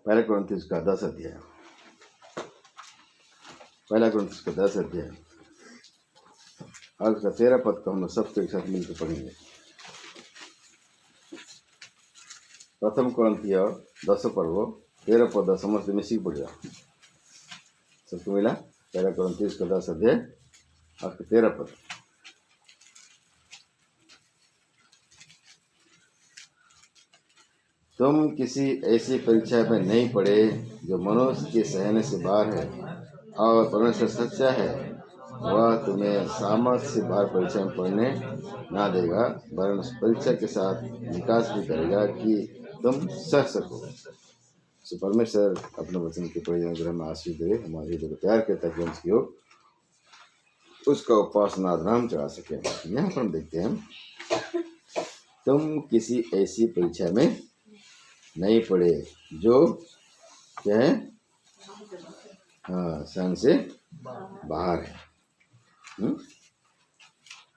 पहला कुरिन्थियों का 10 अध्याय, पहला कुरिन्थियों का 10 अध्याय और उसका 13 पद को हम लोग सबको एक साथ मिलकर पढ़ेंगे। प्रथम कुरिन्थियों 10 पर्व 13 पद समस्त मिसिक पढ़िया सबको मिला। पहला कुरिन्थियों का 10 अध्याय और 13 पद। तुम किसी ऐसी परीक्षा में नहीं पड़े जो मनुष्य के सहने से बाहर है, और परमेश्वर सच्चा है, वह तुम्हें सामर्थ्य से बाहर परीक्षा में पढ़ने ना देगा, वरन उस परीक्षा के साथ विकास भी करेगा कि तुम सह सको। सो परमेश्वर अपने वचन के प्रयोजन ग्रह में आशीष दे, हमारे हृदय को तैयार करे ताकि हम उसकी ओर उसका उपासना नाम चढ़ा सके। यहाँ पर हम देखते हैं, तुम किसी ऐसी परीक्षा में नहीं पड़े जो क्या है, हाँ, सहन से बाहर है।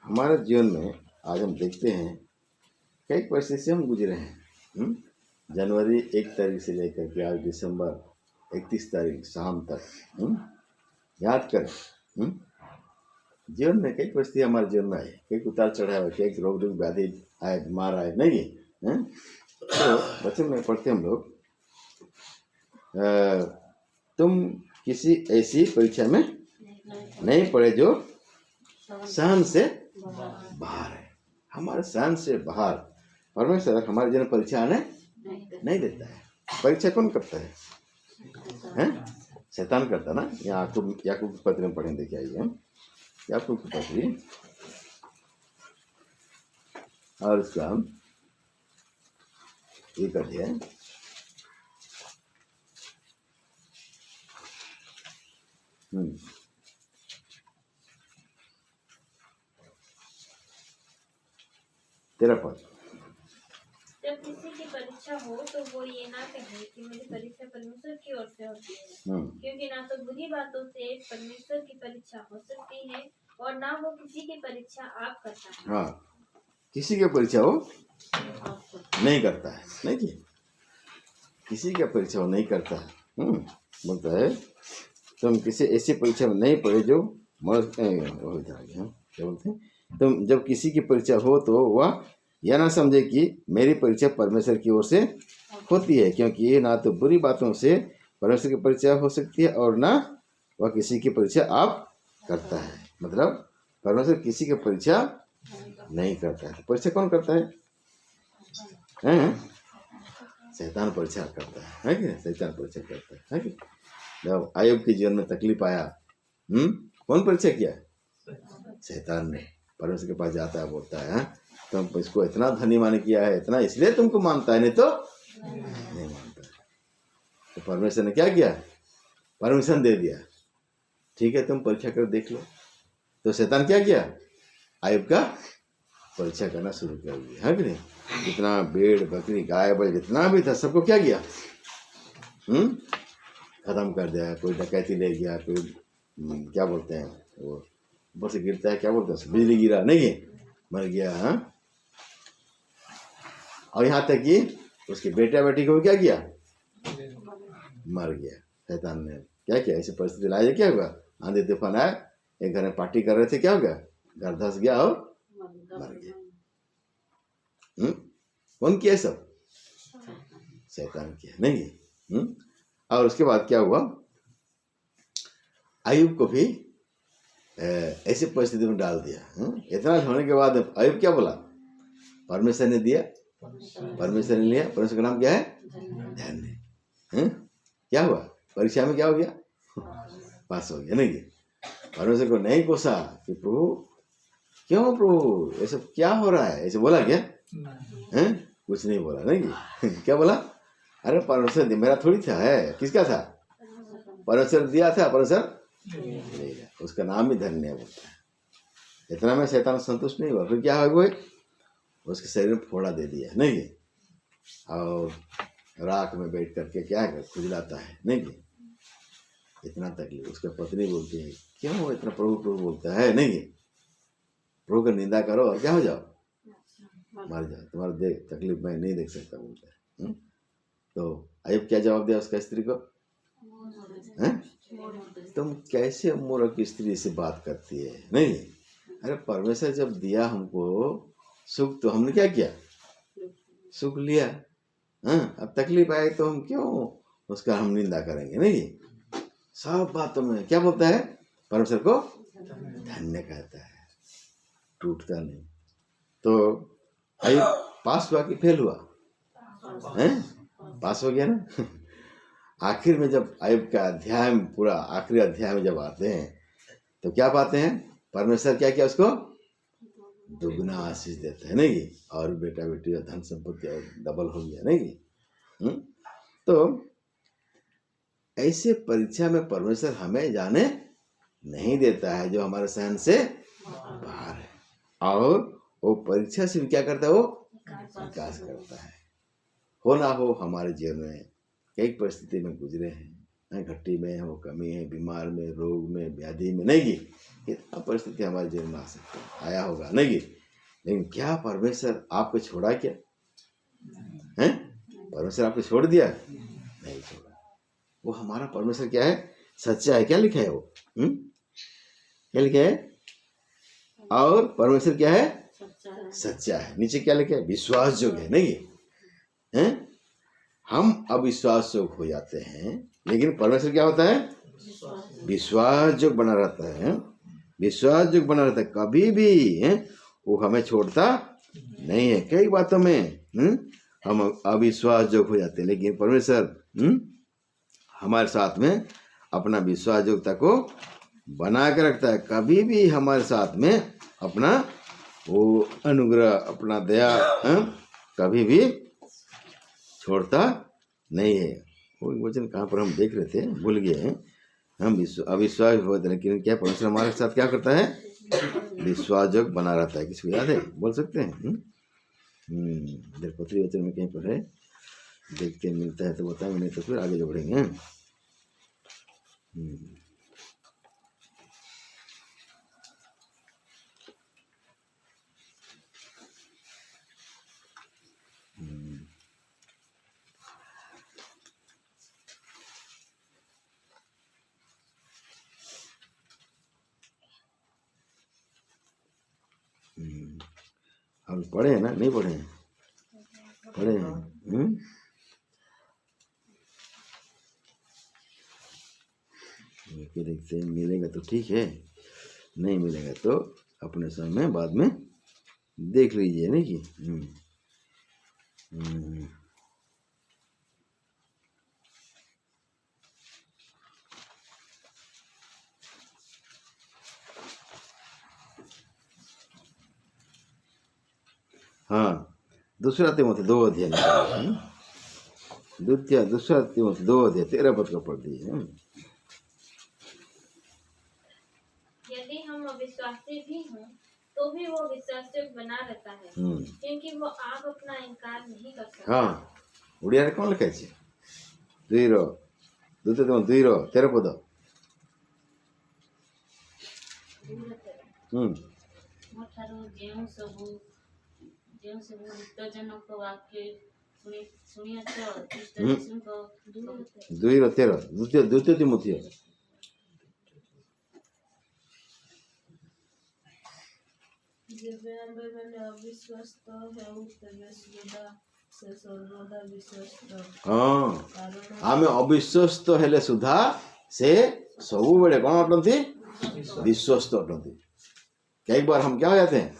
हमारे जीवन में आज हम देखते हैं कई परिस्थिति से हम गुजरे हैं। जनवरी 1 तारीख से लेकर के आज दिसंबर 31 तारीख शाम तक याद करें, जीवन में कई परिस्थिति हमारे जीवन में आए, कई उतार चढ़ाव, कई रोग व्याधि आए, बीमार आए, नहीं है। तो वचन में पढ़ते हम लोग, तुम किसी ऐसी परीक्षा में नहीं पड़े जो सहन से बाहर है। हमारे सहन से बाहर परमेश्वर हमारे जीवन परीक्षा आने नहीं देता है। परीक्षा कौन करता है? हैं? शैतान करता ना। याकूब की पत्री में पढ़ें, देखिए आइए, याकूब की पत्री और उसका 1 अध्याय तेरा पद। जब किसी की परीक्षा हो तो वो ये ना कहे कि मेरी परीक्षा परमेश्वर की ओर से होती है, क्योंकि ना तो बुरी बातों से परमेश्वर की परीक्षा हो सकती है और ना वो किसी की परीक्षा आप करता है। हाँ, किसी की परीक्षा हो नहीं करता है, नहीं जी, किसी का परीक्षा वो नहीं करता है। बोलता है तुम किसी ऐसी परीक्षा में नहीं पड़े जो क्या बोलते हैं, तुम जब किसी की परीक्षा हो तो वह यह ना समझे कि मेरी परीक्षा परमेश्वर की ओर से होती है, क्योंकि ना तो बुरी बातों से परमेश्वर की परीक्षा हो सकती है और ना वह किसी की परीक्षा आप करता है। मतलब परमेश्वर किसी की परीक्षा नहीं करता है। परीक्षा कौन करता है? शैतान परीक्षा करता है कि शैतान परीक्षा करता है कि जब आयुब के जीवन में तकलीफ आया, कौन परीक्षा किया? शैतान ने। परमेश्वर के पास जाता है, बोलता है तुम इसको इतना धनी मान किया है, इतना इसलिए तुमको मानता है, नहीं तो नहीं मानता है। तो परमेश्वर ने क्या किया? परमिशन दे दिया, ठीक है तुम परीक्षा कर देख लो। तो शैतान क्या किया? आयुब का परीक्षा करना शुरू कर दिया, है कि नहीं? जितना भेड़ बकरी गाय बैल जितना भी था सबको क्या किया? खत्म कर दिया। कोई डकैती ले गया, कोई क्या बोलते हैं वो ऊपर से गिरता है, क्या बोलते हैं, बिजली गिरा, नहीं है, मर गया। हाँ, और यहाँ तक कि उसके बेटा बेटी को क्या किया? मर गया। शैतान ने क्या किया? ऐसी परिस्थिति लाया, क्या हुआ? आंधी तूफान आया, एक घर में पार्टी कर रहे थे, क्या हो गया? घर धस गया और मर गया। कौन किया सब? शैतान किया, नहीं। और उसके बाद क्या हुआ? आयुब को भी ऐसी परिस्थिति में डाल दिया। इतना होने के बाद आयुब क्या बोला? परमेश्वर ने दिया, परमेश्वर ने लिया। परमेश्वर का नाम क्या है? धन्य। क्या हुआ? परीक्षा में क्या हो गया? पास हो गया, नहीं। परमेश्वर को नहीं कोसा कि प्रभु क्यों, प्रभु ये सब क्या हो रहा है, ऐसे बोला क्या? कुछ नहीं बोला, नहीं। क्या बोला? अरे परमेश्वर मेरा थोड़ी था, है किसका था? परमेश्वर दिया था, परमेश्वर उसका नाम ही धन्य बोलता है। इतना में शैतान संतुष्ट नहीं हुआ, फिर क्या हुआ? उसके शरीर में फोड़ा दे दिया, नहीं, और राख में बैठ करके क्या कर खुजलाता है, नहीं। इतना तकलीफ। उसका पत्नी बोलती है क्यों इतना प्रभु प्रभु बोलता है, नहीं, प्रभु का निंदा करो और क्या हो जाओ, मर जाओ, तुम्हारा तकलीफ मैं नहीं देख सकता, बोलता है। तो अयुब क्या जवाब दिया उसका स्त्री को? हैं? तुम कैसे मूर्ख स्त्री से बात करती है? नहीं, अरे परमेश्वर जब दिया हमको सुख तो हमने क्या किया? सुख लिया। हाँ, अब तकलीफ आए तो हम क्यों उसका हम निंदा करेंगे? नहीं, सब बातों में क्या बोलता है? परमेश्वर को धन्य कहता है, टूटता नहीं। तो अयुब पास हुआ कि फेल हुआ? हैं? पास हो गया ना। आखिर में जब अयुब का अध्याय में, पूरा आखिरी अध्याय में जब आते हैं तो क्या पाते हैं? परमेश्वर क्या किया? उसको दुगना आशीष देता है, नहीं? और बेटा बेटी और धन संपत्ति और डबल हो गया, नहीं? तो ऐसे परीक्षा में परमेश्वर हमें जाने नहीं देता है जो हमारे सहन से बाहर है, और वो परीक्षा से भी क्या करता है? वो विकास करता है। हो ना हो हमारे जीवन में कई परिस्थिति में गुजरे हैं, घट्टी में हो, कमी है, बीमार में, रोग में, व्याधि में, नहीं की इतना परिस्थिति हमारे जीवन में आ सकता है, आया होगा, नहीं की? लेकिन क्या परमेश्वर आपको छोड़ा? क्या है? परमेश्वर आपको छोड़ दिया? नहीं छोड़ा। वो हमारा परमेश्वर क्या है? सच्चा है। क्या लिखा है वो? क्या लिखा है? और परमेश्वर क्या है? सच्चा है। नीचे क्या लिखा है? विश्वास योग्य है, नहीं है? हम अविश्वास योग्य हो जाते हैं, लेकिन परमेश्वर क्या होता है? विश्वास योग्य बना रहता है। विश्वास योग्य बना रहता है, कभी भी है वो हमें छोड़ता नहीं है। कई बातों में हम अविश्वास योग्य हो जाते हैं, लेकिन परमेश्वर हमारे साथ में अपना विश्वास योग्यता को बना के रखता है। कभी भी हमारे साथ में अपना वो अनुग्रह, अपना दया कभी भी छोड़ता नहीं है। वो वचन कहाँ पर हम देख रहे थे, भूल गए हैं। हम अविश्वास होते हैं, लेकिन क्या परमेश्वर हमारे साथ क्या करता है? विश्वास योग्य बना रहता है। किसको याद है? बोल सकते हैं? पत्री वचन में कहीं पर है, देखते मिलता है तो बताएंगे, नहीं तो फिर आगे जो बढ़ेंगे। हम पढ़े हैं ना? नहीं पढ़े हैं? पढ़े हैं। देखते हैं, मिलेगा तो ठीक है, नहीं मिलेगा तो अपने समय बाद में देख लीजिए, नहीं कि? हाँ, दूसरा तिमोथी 2 अध्याय, दूसरा तिमोथी 2 अध्याय 13 पद का पढ़ दीजिए। यदि हम अविश्वासी भी हों तो भी वो विश्वास बना रहता है, क्योंकि वो आप अपना इनकार नहीं कर सकते। हाँ, उड़िया रे कौन लिखा है? 2:13 पद। ଯେଉଁ ସବୁ ହିତଜନକ ବାକ୍ୟ ଶୁଣିଅଛ, 2:13 ଦ୍ୱିତୀୟ ତିମୋଥୀ। ଯେବେ ଆମ୍ଭେମାନେ ଅବିଶ୍ୱାସ୍ତ ହେଉ, ତେବେ ସେ ସର୍ବଦା ବିଶ୍ୱସ୍ତ। हाँ, आमे अविश्वस्त हेले सुधा से सबु बेले कौन अटंती? विश्वस्त अटंती। कई बार हम क्या हो जाते हैं?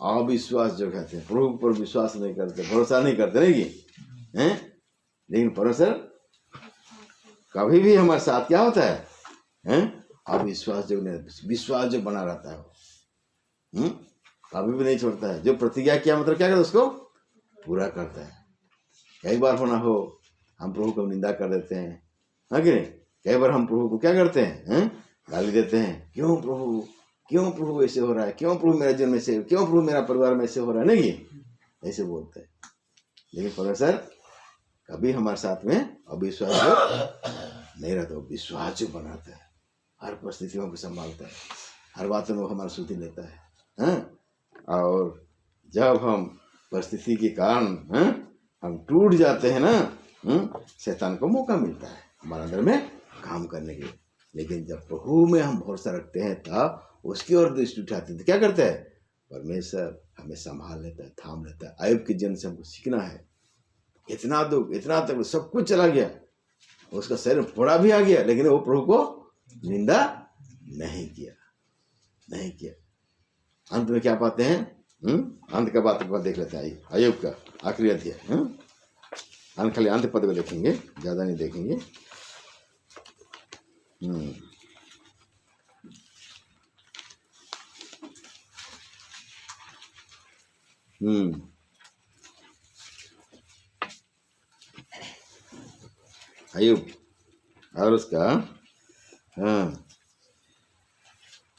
अविश्वास जो कहते हैं, प्रभु पर विश्वास नहीं करते, भरोसा नहीं करते, नहीं की? हैं? लेकिन परमेश्वर कभी भी हमारे साथ क्या होता है? हैं? अविश्वास जो नहीं, विश्वास जो बना रहता है, कभी भी नहीं छोड़ता है। जो प्रतिज्ञा किया मतलब क्या करता है? उसको पूरा करता है। कई बार होना हो हम प्रभु को निंदा कर देते हैं, हाँ कि नहीं? कई बार हम प्रभु को क्या करते हैं? गाली देते हैं। क्यों प्रभु ऐसे हो रहा है? क्यों प्रभु मेरा जन्म ऐसे, क्यों प्रभु मेरा परिवार में ऐसे हो रहा है? नहीं, ऐसे बोलते हैं। लेकिन परमेश्वर कभी हमारे साथ में अविश्वास नहीं रहता, विश्वास जो बनाता है, हर परिस्थितियों को संभालता है, हर बातों में हमारा सुधि लेता है। और जब हम परिस्थिति के कारण हम टूट जाते हैं ना, शैतान को मौका मिलता है हमारे अंदर में काम करने के लिए। लेकिन जब प्रभु में हम भरोसा रखते हैं तब उसकी ओर दृष्टि उठाते हैं तो क्या करता है, परमेश्वर हमें संभाल लेता है, थाम लेता है। अय्यूब के जीवन से हमको सीखना है। इतना दुख, इतना तक सब कुछ चला गया, उसका शरीर में फोड़ा भी आ गया, लेकिन वो प्रभु को निंदा नहीं किया। अंत में क्या पाते हैं? अंत का बात देख लेते हैं। अय्यूब का आखिरी अध्याय, अंत खाली अंत पद को देखेंगे, ज्यादा नहीं देखेंगे। अय्यूब और उसका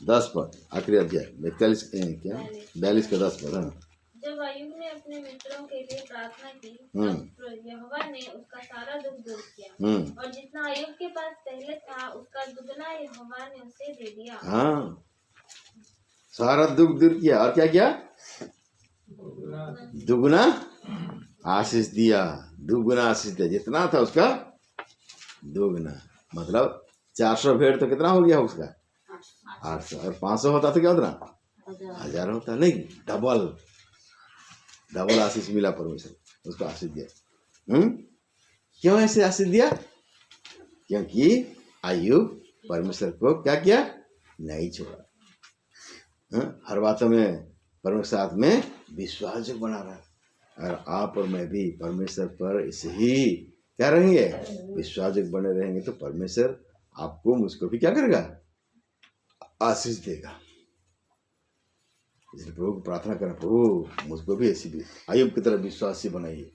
10 पद, आखिरी अध्याय 42 क्या 42 का 10 पद। जब अय्यूब ने अपने मित्रों के लिए प्रार्थना की तब यहोवा ने उसका सारा दुख दूर किया और जितना अय्यूब के पास पहले था उसका दुगना यहोवा ने उसे दे दिया। हाँ, सारा दुख दूर किया और क्या किया? दुगुना आशीष दिया। जितना था उसका दुगना, मतलब 400 भेड़ तो कितना हो गया उसका? 800। और 500 होता तो क्या होता? 1000 होता। नहीं, डबल आशीष मिला परमेश्वर उसको आशीष दिया। क्यों ऐसे आशीष दिया? क्योंकि अय्यूब परमेश्वर को क्या किया? नहीं छोड़ा। हर बातों में परमेश्वर साथ में विश्वास जो बना रहा। और आप और मैं भी परमेश्वर पर इसे ही क्या रहेंगे? विश्वास जो बने रहेंगे तो परमेश्वर आपको मुझको भी क्या करेगा? आशीष देगा। इसलिए प्रभु को प्रार्थना करें, प्रभु मुझको भी ऐसी भी अय्यूब की तरह विश्वासी बनाइए,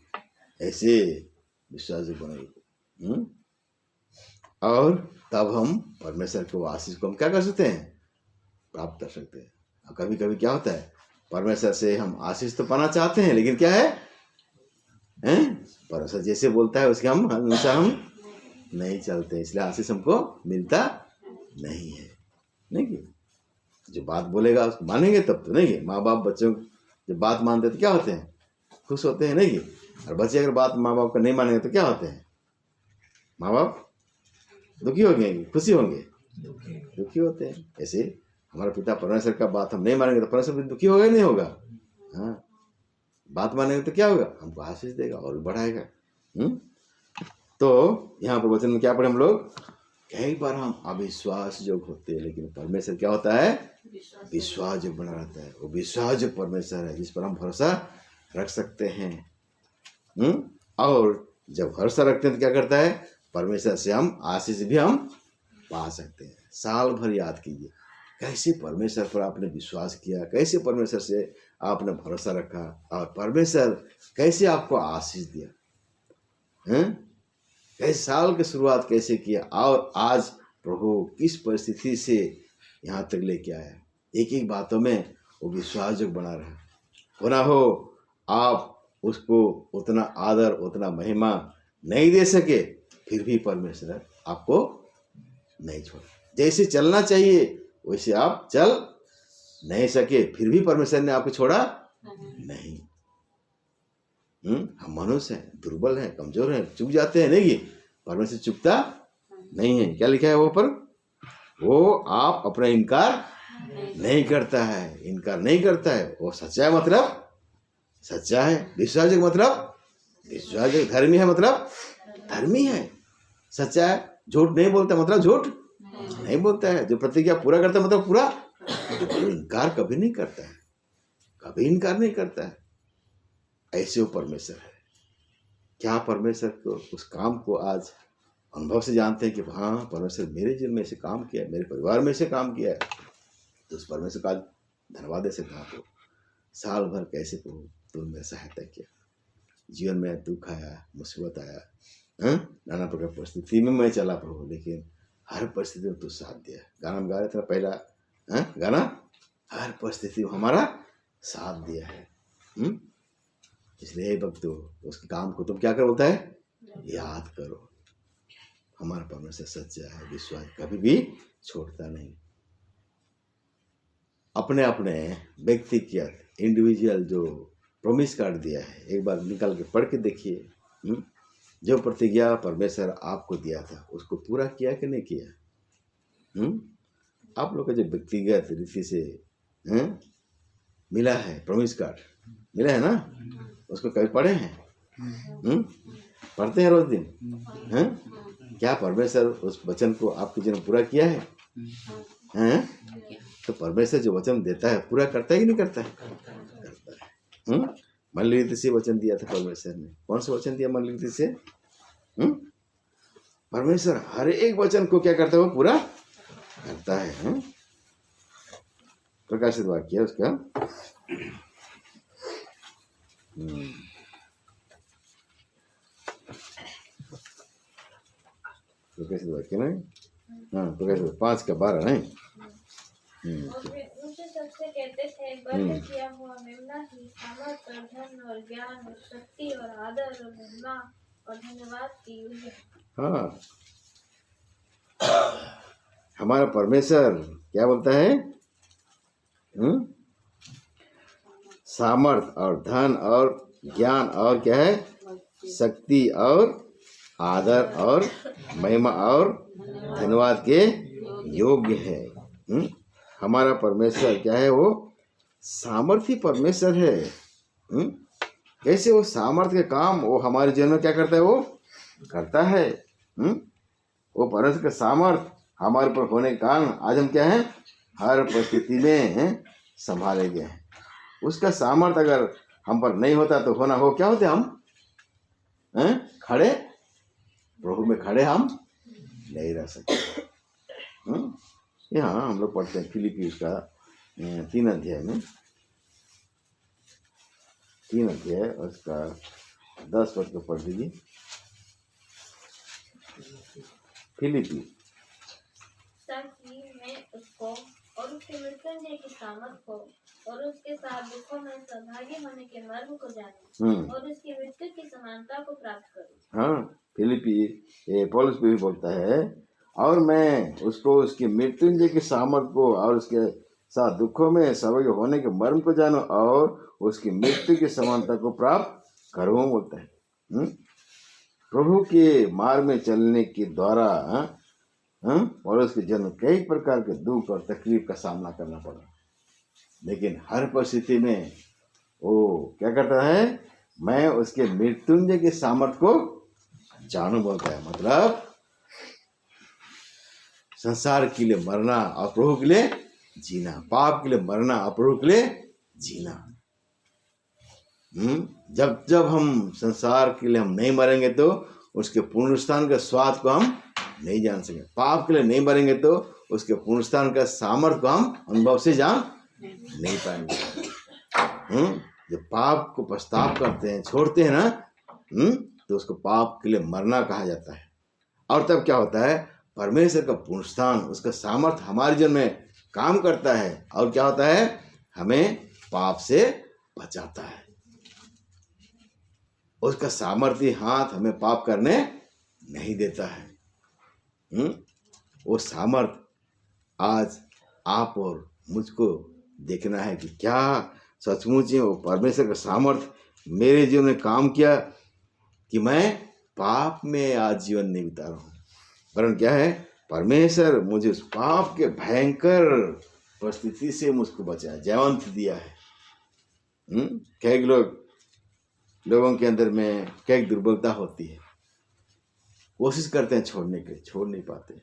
ऐसे विश्वासी बनाइए। और तब हम परमेश्वर को आशीष को हम क्या कर सकते हैं? प्राप्त कर सकते हैं। और कभी कभी क्या होता है, परमेश्वर से हम आशीष तो पाना चाहते हैं, लेकिन क्या है, परमेश्वर जैसे बोलता है उसके हम हमेशा हम नहीं चलते, इसलिए आशीष हमको मिलता नहीं है। नहीं कि जो बात बोलेगा उसको मानेंगे तब तो। नहीं कि माँ बाप बच्चों जब बात मानते तो क्या होते हैं? खुश होते हैं। नहीं कि और बच्चे अगर बात माँ बाप का नहीं मानेंगे तो क्या होते हैं? माँ बाप दुखी होंगे, खुशी होंगे, दुखी होते हैं। ऐसे हमारा पिता परमेश्वर का बात हम नहीं मानेंगे तो परमेश्वर भी दुखी होगा ही नहीं होगा। हाँ, बात मानेंगे तो क्या होगा? हमको आशीष देगा और बढ़ाएगा। तो यहाँ पर वचन में क्या पढ़े हम लोग? कई बार हम अविश्वास जोग होते हैं, लेकिन परमेश्वर क्या होता है? विश्वास जोग बना रहता है। वो विश्वास जोग परमेश्वर है जिस पर हम भरोसा रख सकते हैं। और जब भरोसा रखते हैं तो क्या करता है? परमेश्वर से हम आशीष भी हम पा सकते हैं। साल भर याद कीजिए कैसे परमेश्वर पर आपने विश्वास किया, कैसे परमेश्वर से आपने भरोसा रखा और परमेश्वर कैसे आपको आशीष दिया। कैसे साल की शुरुआत कैसे किया और आज प्रभु किस परिस्थिति से यहाँ तक लेके आया। एक एक बातों में वो विश्वास जो बना रहा। होना हो आप उसको उतना आदर उतना महिमा नहीं दे सके, फिर भी परमेश्वर आपको नहीं छोड़ा। जैसे चलना चाहिए वैसे आप चल नहीं सके, फिर भी परमेश्वर ने आपको छोड़ा नहीं। हम मनुष्य हैं, दुर्बल हैं, कमजोर हैं, चूक जाते हैं। नहीं, परमेश्वर चुकता नहीं है। क्या लिखा है वो पर? वो आप अपना इनकार नहीं करता है, इनकार नहीं करता है। वो सच्चा है, मतलब सच्चा है। विश्वास मतलब विश्वास, धर्मी है मतलब धर्मी है, सच्चा है। झूठ नहीं बोलता मतलब झूठ नहीं बोलता है। जो प्रतिज्ञा पूरा करता है मतलब पूरा। इनकार कभी नहीं करता है, कभी इनकार नहीं करता है। ऐसे वो परमेश्वर है। क्या परमेश्वर को उस काम को आज अनुभव से जानते हैं कि हाँ परमेश्वर मेरे जीवन में ऐसे काम किया है, मेरे परिवार में ऐसे काम किया है, तो उस परमेश्वर का धन्यवाद दे सकते हैं। आपको साल भर कैसे प्रभु तुमने मेरी सहायता किया, जीवन में दुख आया, मुसीबत आया, नाना प्रकार परिस्थिति में मैं चला प्रभु, लेकिन हर परिस्थिति में तू साथ दिया। गाना में गा रहे थे पहला गाना, हर परिस्थिति में हमारा साथ दिया है। इसलिए भक्तों उसके काम को तुम क्या करो बोलता है? याद करो। हमारा परमेश्वर सच्चा है, विश्वास कभी भी छोड़ता नहीं। अपने अपने व्यक्तिगत इंडिविजुअल जो प्रॉमिस कार्ड दिया है, एक बार निकाल के पढ़ के देखिए। जो प्रतिज्ञा परमेश्वर आपको दिया था उसको पूरा किया कि नहीं किया? आप लोग का जो व्यक्तिगत रीति से मिला है प्रॉमिस कार्ड मिला है ना, उसको कभी पढ़े हैं? पढ़ते हैं रोज दिन? क्या परमेश्वर उस वचन को आपके जीवन में पूरा किया है? तो परमेश्वर जो वचन देता है पूरा करता है कि नहीं करता है? करता है। मनोनीत से वचन दिया था परमेश्वर ने। कौन सा वचन दिया मनोनीत से? परमेश्वर हर एक वचन को क्या करता है? वो पूरा करता है। प्रकाशित वाक्य है उसका। प्रकाशित वाक्य नहीं, हाँ प्रकाशित 5:12 नहीं। और वे उनसे सबसे कहते थे, बल किया हुआ मेमना ही सामर्थ और धन और ज्ञान और शक्ति और आदर और महिमा और धन्यवाद की योग्य है। हाँ, हमारा परमेश्वर क्या बोलता है? सामर्थ और धन और ज्ञान और क्या है? शक्ति और आदर और महिमा और धन्यवाद के योग्य है। हमारा परमेश्वर क्या है? वो सामर्थी परमेश्वर है। कैसे वो सामर्थ्य के काम वो हमारे जीवन में क्या करता है? वो करता है। वो परमेश्वर का सामर्थ हमारे ऊपर होने के कारण आज हम क्या है? हर परिस्थिति में संभाले गए हैं। उसका सामर्थ्य अगर हम पर नहीं होता तो होना हो क्या होते? हम खड़े, प्रभु में खड़े हम नहीं रह सकते। यहाँ हम लोग पढ़ते हैं फिलिपी का 3 अध्याय में, 3 अध्याय और उसका 10 पद को पढ़ दीजिए। फिलिपी, ताकि मैं उसको और उसके मृत्युंजय की सामर्थ को और उसके साथ दुखों में सहभागी होने के मर्म को जानूं और उसकी मृत्यु की समानता को प्राप्त करूं। हाँ, फिलिपी पौलुस भी बोलता है, और मैं उसको उसकी मृत्युंजय की सामर्थ को और उसके साथ दुखों में सहभागी होने के मर्म को जानूं और उसकी मृत्यु की समानता को प्राप्त करूं बोलता है। प्रभु के मार्ग में चलने के द्वारा पौलुस के जन्म कई प्रकार के दुख और तकलीफ का सामना करना पड़ा, लेकिन हर परिस्थिति में वो क्या करता है? मैं उसके मृत्युंजय की सामर्थ को जानू बोलता है। मतलब संसार के लिए मरना और प्रभु के लिए जीना, पाप के लिए मरना और प्रभु के लिए जीना। जब जब हम संसार के लिए हम नहीं मरेंगे तो उसके पुनरुत्थान के स्वाद को हम नहीं जान सकेंगे। पाप के लिए नहीं मरेंगे तो उसके पुनरुत्थान का सामर्थ्य को हम अनुभव से जान नहीं पाएंगे। जब पाप को पछताव करते हैं, छोड़ते हैं ना, तो उसको पाप के लिए मरना कहा जाता है। और तब क्या होता है? परमेश्वर का पुनरुत्थान, उसका सामर्थ्य हमारे जीवन में काम करता है और क्या होता है? हमें पाप से बचाता है। उसका सामर्थ्य हाथ हमें पाप करने नहीं देता है। वो सामर्थ्य आज आप और मुझको देखना है कि क्या सचमुच में वो परमेश्वर का सामर्थ्य मेरे जीवन में काम किया कि मैं पाप में आज जीवन नहीं बिता रहा हूँ। वरन क्या है? परमेश्वर मुझे उस पाप के भयंकर परिस्थिति से मुझको बचाया, जयवंत दिया है। कई लोगों के अंदर में कई दुर्बलता होती है, कोशिश करते हैं छोड़ने के, छोड़ नहीं पाते।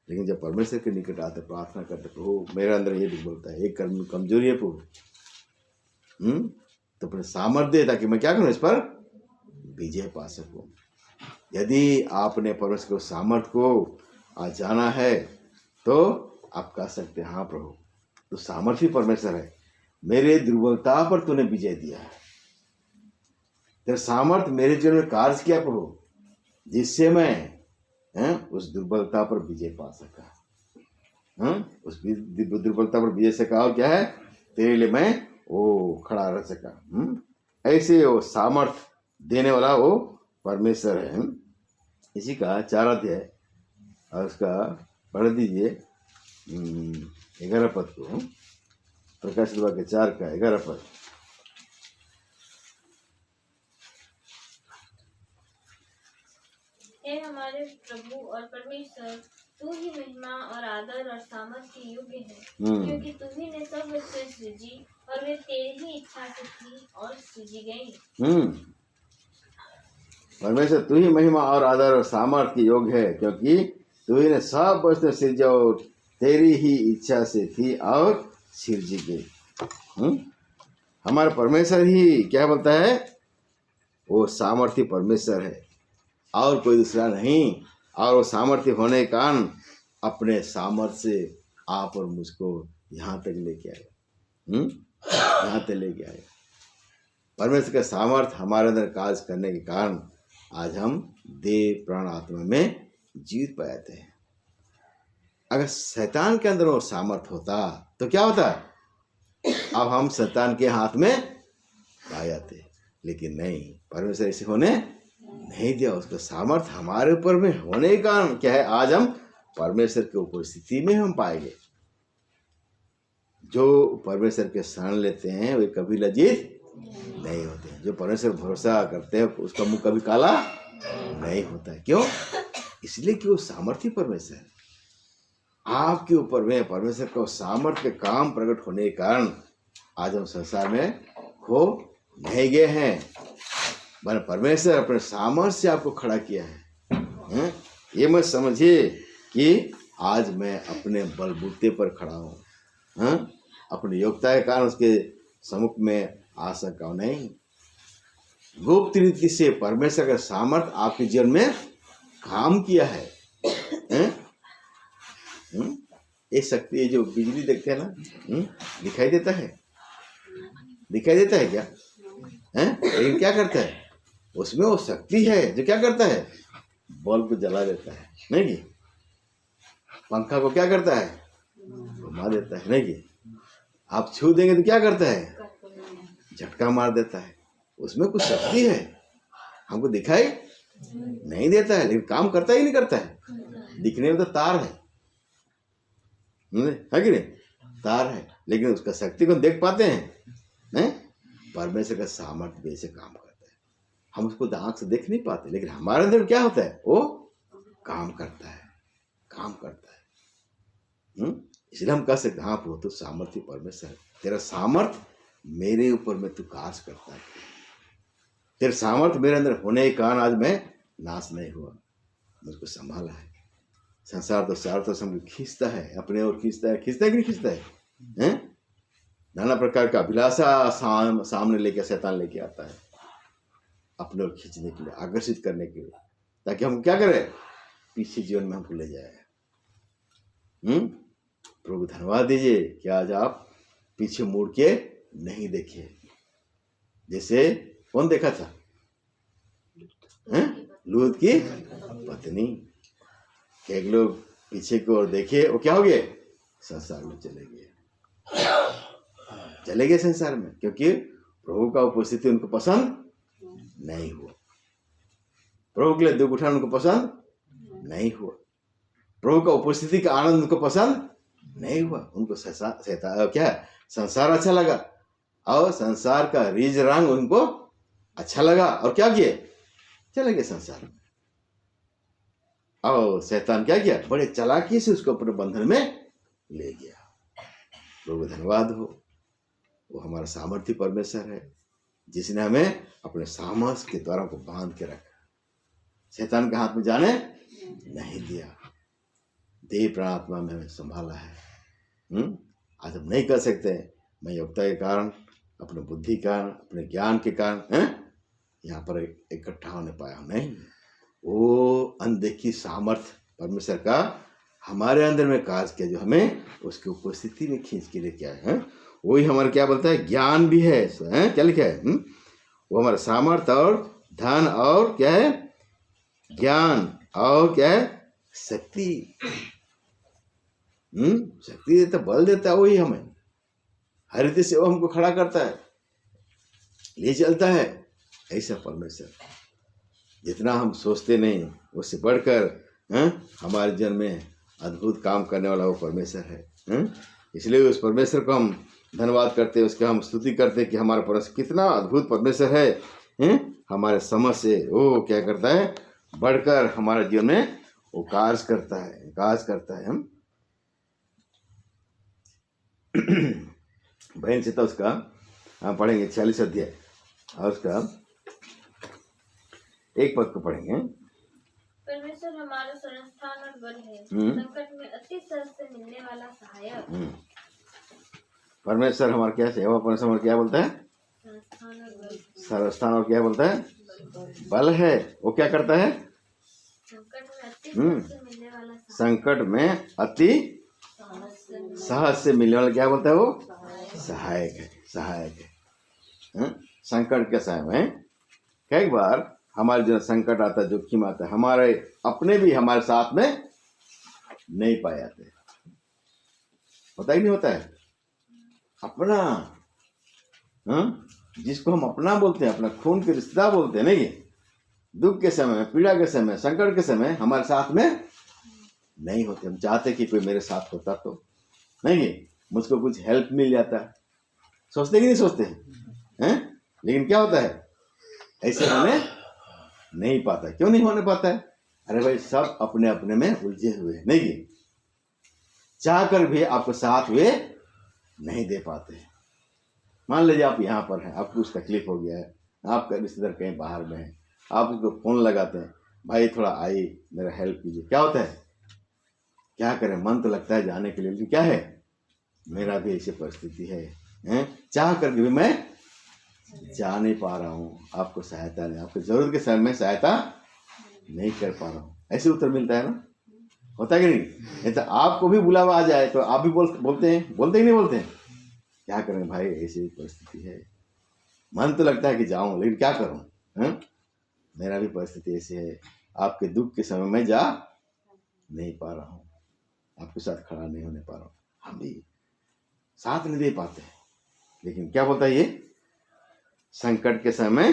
लेकिन जब परमेश्वर के निकट आते, प्रार्थना करते, प्रभु मेरे अंदर ये दुर्बलता है, एक कमजोरी है प्रभु, तो अपने सामर्थ्य दे ताकि मैं क्या करूं? इस पर विजय पा सकूं। यदि आपने परमेश्वर के सामर्थ्य को आज जाना है तो आप कह सकते हैं, हाँ प्रभु तो सामर्थ्य परमेश्वर है, मेरे दुर्बलता पर तूने विजय दिया है। तेरा सामर्थ्य मेरे जीवन में कार्य किया प्रभु, जिससे मैं उस दुर्बलता पर विजय पा सका। उस दुर्बलता पर विजय सका और क्या है? तेरे लिए मैं वो खड़ा रह सका। ऐसे वो सामर्थ्य देने वाला वो परमेश्वर है। इसी का 4 अध्याय और उसका पढ़ दीजिए 11 पद को, प्रकाशित वाक्य 4 का 11 पद। हे हमारे प्रभु और परमेश्वर, तू ही महिमा और आदर और सामर्थ के योग्य है, क्योंकि तू ही ने सब वस्तुएं सृजी और वे तेरी ही इच्छा से थी और सृजी गई। परमेश्वर तू ही महिमा और आदर और सामर्थ के योग्य है, क्योंकि तू ही ने सब वस्तुएं सृजी और तेरी ही इच्छा से थी और सृजी गई। हमारा परमेश्वर ही क्या बोलता है, वो सामर्थ्य परमेश्वर है और कोई दूसरा नहीं। और वो सामर्थ्य होने के कारण अपने सामर्थ्य से आप और मुझको यहाँ तक लेके आए, यहाँ तक लेके आए। परमेश्वर का सामर्थ्य हमारे अंदर कार्य करने के कारण आज हम देह प्राण आत्मा में जीवित पाते हैं। अगर शैतान के अंदर वो सामर्थ्य होता तो क्या होता, अब हम शैतान के हाथ में आ जाते, लेकिन नहीं, परमेश्वर ऐसे होने नहीं दिया। उसका सामर्थ्य हमारे ऊपर में होने के कारण क्या है, आज हम परमेश्वर की उपस्थिति में हम पाएंगे। जो परमेश्वर के शरण लेते हैं वे कभी लज्जित नहीं होते। जो परमेश्वर भरोसा करते हैं उसका मुंह कभी काला नहीं होता है। क्यों? इसलिए कि वो सामर्थ्य परमेश्वर है। आपके ऊपर में परमेश्वर का सामर्थ्य के काम प्रकट होने के कारण आज हम संसार में खो नहीं गए हैं, पर परमेश्वर अपने सामर्थ्य से आपको खड़ा किया है। ये मत समझिए कि आज मैं अपने बलबूते पर खड़ा हूँ, अपनी योग्यता के कारण उसके सम्मुख में आ सका हूँ, नहीं। गुप्त रीति से परमेश्वर का सामर्थ्य आपके जीवन में काम किया है। ये शक्ति, ये जो बिजली देखते हैं ना, दिखाई देता है, दिखाई देता है क्या? लेकिन क्या करता है, उसमें वो शक्ति है जो क्या करता है, बल्ब को जला देता है, नहीं कि पंखा को क्या करता है, घुमा देता है, नहीं कि आप छू देंगे तो क्या करता है, झटका मार देता है। उसमें कुछ शक्ति है, हमको दिखाई नहीं देता है, लेकिन काम करता ही नहीं करता है। दिखने में तो तार है कि नहीं, तार है, लेकिन उसका शक्ति को देख पाते हैं, नहीं? परमेश्वर का सामर्थ्य भी ऐसे काम करता है। हम उसको आंख से देख नहीं पाते, लेकिन हमारे अंदर क्या होता है, वो काम करता है, काम करता है। इसलिए हम कह सकते हैं, हाँ प्रभु, तो सामर्थ्य परमेश्वर है, तेरा सामर्थ्य मेरे ऊपर में तू कार्य करता है। तेरा सामर्थ्य मेरे अंदर होने के कारण आज मैं नाश नहीं हुआ, मुझको संभाला है। संसार तो चारों तरफ हमको खींचता है, अपने ओर खींचता है, खींचता है कि नहीं खींचता है? नाना प्रकार का अभिलाषा सामने लेके शैतान लेके आता है, अपने ओर खींचने के लिए, आकर्षित करने के लिए, ताकि हम क्या करें, पीछे जीवन में हम भूले जाए। प्रभु धन्यवाद दीजिए कि आज आप पीछे मुड़ के नहीं देखे। जैसे कौन देखा था, लूत की पत्नी। एक लोग पीछे की ओर देखे, वो क्या हो गए, संसार में चले गए संसार में, क्योंकि प्रभु का उपस्थिति उनको पसंद नहीं हुआ, प्रभु के लिए दुख उठाना उनको पसंद नहीं हुआ, प्रभु का उपस्थिति का आनंद उनको पसंद नहीं हुआ। उनको क्या संसार अच्छा लगा, और संसार का रीज रंग उनको अच्छा लगा, और क्या किए, चले गए संसार में। और शैतान क्या किया, बड़े चालाकी से उसको अपने बंधन में ले गया। प्रभु धन्यवाद हो, वो हमारा सामर्थ्य परमेश्वर है, जिसने हमें अपने सामर्थ्य के द्वारा को बांध के रखा, शैतान के हाथ में जाने नहीं दिया, देह प्राणात्मा में हमें संभाला है। आज हम नहीं कर सकते, मैं योग्यता के कारण, अपने बुद्धि के कारण, अपने ज्ञान के कारण यहाँ पर इकट्ठा होने पाया हूँ, नहीं। वो अनदेखी सामर्थ्य परमेश्वर का हमारे अंदर में कार्य किया, जो हमें उसकी उपस्थिति में खींच के लेके आए हैं। वही हमारा क्या बोलता है, ज्ञान भी है, क्या लिखा है, वो हमारा सामर्थ्य और धन और क्या है, ज्ञान और क्या है, शक्ति। शक्ति देता, बल देता है, वही हमें हर रीति से वो हमको खड़ा करता है, ले चलता है। ऐसा परमेश्वर जितना हम सोचते नहीं, उससे बढ़कर हमारे जीवन में अद्भुत काम करने वाला वो परमेश्वर है। इसलिए उस परमेश्वर को हम धन्यवाद करते हैं, उसका हम स्तुति करते हैं कि हमारा परमेश्वर कितना अद्भुत परमेश्वर है। हमारे समझ से वो क्या करता है, बढ़कर हमारे जीवन में वो कार्य करता है। हम बहन से तो उसका हम पढ़ेंगे 46 अध्याय और उसका 1 पद को पढ़ेंगे। परमेश्वर हमारा शरणस्थान और बल है, संकट में अति सहज से मिलने वाला सहायक। परमेश्वर हमारा क्या सेवा, परमेश्वर हमारा क्या बोलता है? शरणस्थान और बल। शरणस्थान और क्या बोलता है? बल है। वो क्या करता है? संकट में अति सहज से मिलने वाला सहायक। संकट में अति सहज से मिलने वाला क्या बोलता है? वो सहायक है। संकट के समय में कई बार हमारे जो संकट आता है, जोखिम आता है, हमारे अपने भी हमारे साथ में नहीं पाए जाते। पता ही नहीं होता है अपना, जिसको हम अपना बोलते हैं, अपना खून के रिश्तेदार बोलते हैं, नहीं, दुख के समय, पीड़ा के समय, संकट के समय हमारे साथ में नहीं होते। हम चाहते कि कोई मेरे साथ होता तो, नहीं, मुझको कुछ हेल्प मिल जाता। सोचते कि नहीं सोचते हैं? लेकिन क्या होता है, ऐसे होने नहीं पाता। क्यों नहीं होने पाता है? अरे भाई, सब अपने अपने में उलझे हुए, नहीं, चाह कर भी आपको साथ वे नहीं दे पाते। मान लीजिए आप यहाँ पर हैं, आपको कुछ तकलीफ हो गया है, आपका रिश्तेदार कहीं बाहर में है, आप उसको फोन लगाते हैं, भाई थोड़ा आइए, मेरा हेल्प कीजिए। क्या होता है, क्या करें, मन तो लगता है जाने के लिए, लेकिन क्या है, मेरा भी ऐसी परिस्थिति है, चाह कर भी मैं जा नहीं पा रहा हूँ, आपको सहायता नहीं, आपकी जरूरत के समय में सहायता नहीं कर पा रहा हूँ। ऐसे उत्तर मिलता है ना, होता है कि नहीं? तो आपको भी बुलावा आ जाए तो आप भी बोलते हैं कि नहीं बोलते हैं? क्या करें भाई, ऐसी परिस्थिति है, मन तो लगता है कि जाऊं, लेकिन क्या करूं, मेरा भी परिस्थिति ऐसी है, आपके दुख के समय में जा नहीं पा रहा हूं, आपके साथ खड़ा नहीं होने पा रहा हूं। हम भी साथ नहीं दे पाते, लेकिन क्या बोलता है ये, संकट के समय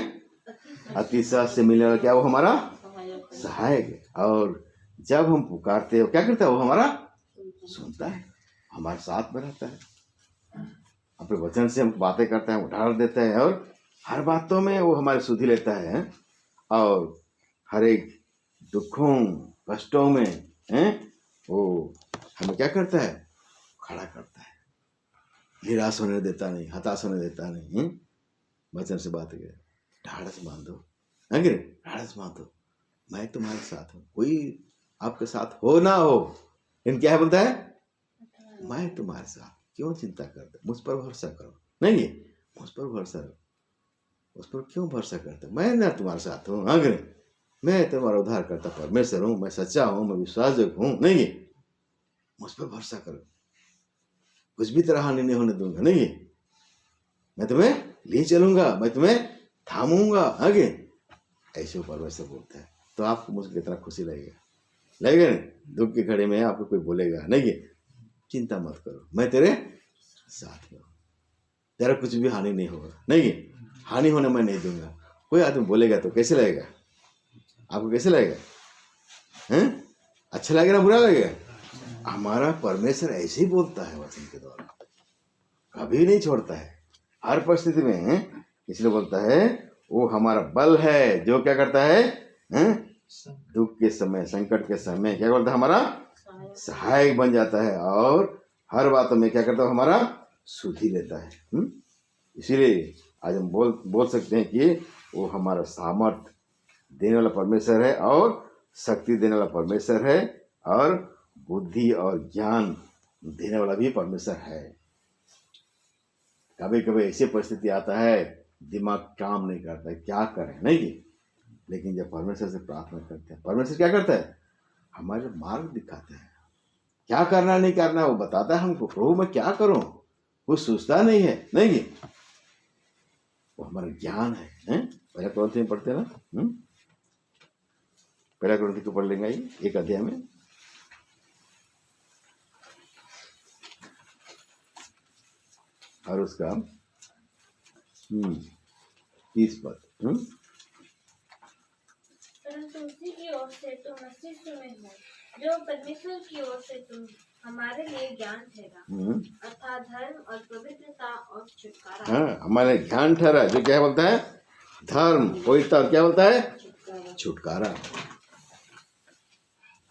अति सहज से मिलने वाला क्या, वो हमारा सहायक है। और जब हम पुकारते हैं, क्या करता है, वो हमारा सुनता है, हमारे साथ में रहता है, अपने वचन से हम बातें करते हैं, उठार देता है, और हर बातों में वो हमारी सुधि लेता है, और हर एक दुखों कष्टों में वो हमें क्या करता है, खड़ा करता है, निराश होने देता नहीं, हताश होने देता नहीं। वचन से बात करें, ढाढ़स बांधो, ढाढ़स बांधो, मैं तुम्हारे साथ हूँ, कोई आपके साथ हो ना हो, इन क्या है बोलता है, मैं तुम्हारे साथ, क्यों चिंता करते, मुझ पर भरोसा करो, नहीं, मुझ पर भरोसा करो, उस पर क्यों भरोसा करते, मैं ना तुम्हारे साथ हूँ, अगर मैं तुम्हारा उद्धार करता परमेश्वर हूँ, मैं सच्चा हूँ, मैं विश्वासयोग्य हूँ, नहीं, मुझ पर भरोसा करो, कुछ भी तरह हानि नहीं होने दूंगा, नहीं, मैं तुम्हें ले चलूंगा, मैं तुम्हें थामूंगा, आगे ऐसे परमेश्वर बोलता है। तो आपको मुझको कितना खुशी लगेगा ना, दुख की घड़ी में आपको कोई बोलेगा नहीं, चिंता मत करो, मैं तेरे साथ में हूँ, तेरा कुछ भी हानि नहीं होगा, नहीं, हानि होने मैं नहीं दूंगा। कोई आदमी बोलेगा तो कैसे लगेगा आपको, कैसे लगेगा, अच्छा लगेगा ना बुरा लगेगा? हमारा परमेश्वर ऐसे ही बोलता है, वचन के द्वारा कभी नहीं छोड़ता है, हर परिस्थिति में। इसलिए बोलता है वो हमारा बल है, जो क्या करता है, दुख के समय, संकट के समय क्या करता है, हमारा सहायक बन जाता है, और हर बातों में क्या करता है, हमारा सुधि लेता है। इसीलिए आज हम बोल सकते हैं कि वो हमारा सामर्थ देने वाला परमेश्वर है, और शक्ति देने वाला परमेश्वर है, और बुद्धि और ज्ञान देने वाला भी परमेश्वर है। कभी कभी ऐसी परिस्थिति आता है, दिमाग काम नहीं करता है, क्या करें, नहीं, लेकिन जब परमेश्वर से प्रार्थना करते हैं, परमेश्वर क्या करता है, हमारे मार्ग दिखाता है, क्या करना नहीं करना वो बताता है हमको। प्रभु मैं क्या करूं, वो सोचता नहीं है, नहीं, वो हमारा ज्ञान है। पहला कुरिन्थी में पढ़ते ना, पहला कुरिन्थी को पढ़ लेंगे 1 अध्याय में, और उसका 30 पद। परंतु उसी की ओर से तुम मसीह में हो, जो परमेश्वर की ओर से तुम हमारे लिए ज्ञान ठहरा, अर्थात धर्म और पवित्रता और छुटकारा। हाँ, हमारे ज्ञान ठहरा, जो क्या बोलता है, धर्म, पवित्रता, और क्या बोलता है, छुटकारा।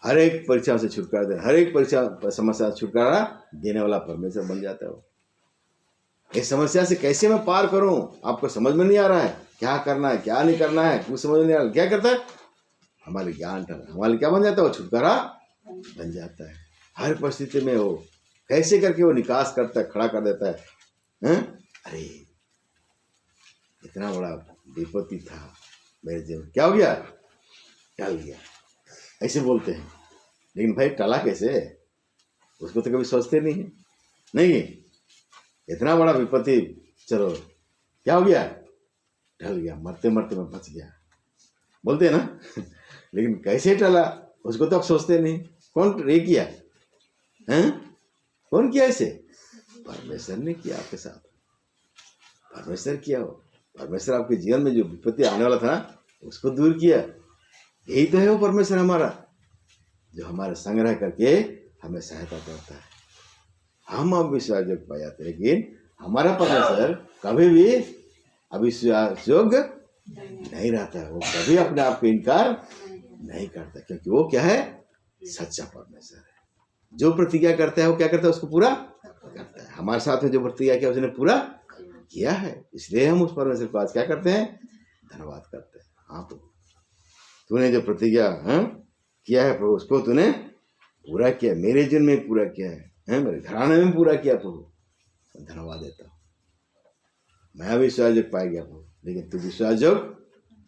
हर एक परीक्षा से छुटकारा दे, हर एक परीक्षा समस्या से छुटकारा देने वाला परमेश्वर बन जाता है वो। इस समस्या से कैसे मैं पार करूं, आपको समझ में नहीं आ रहा है, क्या करना है क्या नहीं करना है, कुछ समझ नहीं आ रहा, क्या करता है, हमारे ज्ञान हमारे क्या बन जाता है, वो छुटकारा बन जाता है। हर परिस्थिति में वो कैसे करके वो निकास करता है, खड़ा कर देता है। अरे इतना बड़ा विपत्ति था मेरे जीवन, क्या हो गया, टल गया, ऐसे बोलते हैं। लेकिन भाई टला कैसे, उसको तो कभी सोचते नहीं है। नहीं, इतना बड़ा विपत्ति, चलो क्या हो गया, टल गया, मरते मरते मैं बच गया, बोलते हैं ना। लेकिन कैसे टला, उसको तो आप सोचते नहीं। कौन रे किया हैं, कौन किया ऐसे, परमेश्वर ने किया आपके साथ, परमेश्वर किया हो। परमेश्वर आपके जीवन में जो विपत्ति आने वाला था उसको दूर किया। यही तो है वो परमेश्वर हमारा, जो हमारे संग्रह करके हमें सहायता करता है। हम अविश्वास योग्य पाए जाते, लेकिन हमारा परमेश्वर कभी भी अविश्वास योग्य नहीं रहता है। वो कभी अपने आप को इनकार नहीं करता, क्योंकि वो क्या है, सच्चा परमेश्वर है। जो प्रतिज्ञा करता है वो क्या करता है, उसको पूरा करता है। हमारे साथ में जो प्रतिज्ञा किया उसने पूरा किया है, इसलिए हम उस परमेश्वर को आज क्या करते हैं, धन्यवाद करते हैं। हाँ प्रभु, तूने जो प्रतिज्ञा किया है प्रभु, उसको तूने पूरा किया, मेरे जीवन में पूरा किया है, मेरे घराने में पूरा किया प्रभु, धन्यवाद देता हूँ। मैं अविश्वास योग्य पाया गया प्रभु, लेकिन तू विश्वास योग्य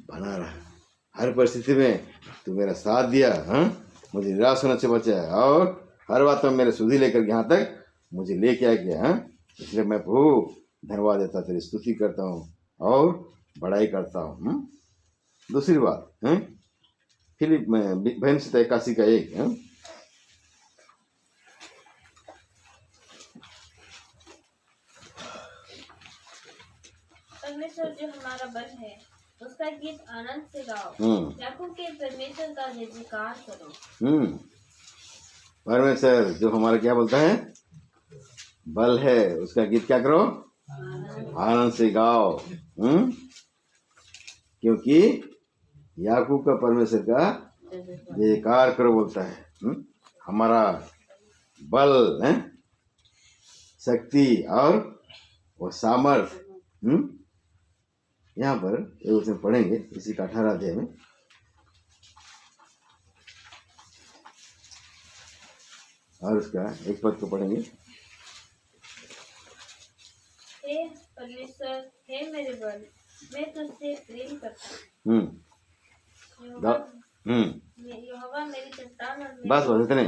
बना रहा। हर परिस्थिति में तू मेरा साथ दिया, मुझे निराश होने से बचाया, और हर बात में मेरे सुधि लेकर यहाँ तक मुझे लेके आ गया। इसलिए मैं प्रभु धन्यवाद देता, तेरी स्तुति करता हूँ और बड़ाई करता हूँ। दूसरी बात फिलिप में बहन से 81 का 1, परमेश्वर जो हमारा बल है उसका गीत आनंद से गाओ, याकूब के परमेश्वर का जयकार करो। परमेश्वर जो हमारा क्या बोलता है, बल है, उसका गीत क्या करो, आनंद से गाओ। क्योंकि याकूब का परमेश्वर का जयकार करो बोलता है। हमारा बल है, शक्ति और वो सामर्थ। यहाँ पर एक वचन पढ़ेंगे इसी का 18 अध्याय में, और उसका एक पद को पढ़ेंगे। हे परमेश्वर, हे मेरे बल, मैं तुझसे प्रेम करता हूँ। यहोवा मेरी चट्टान और मेरी, बस इतने।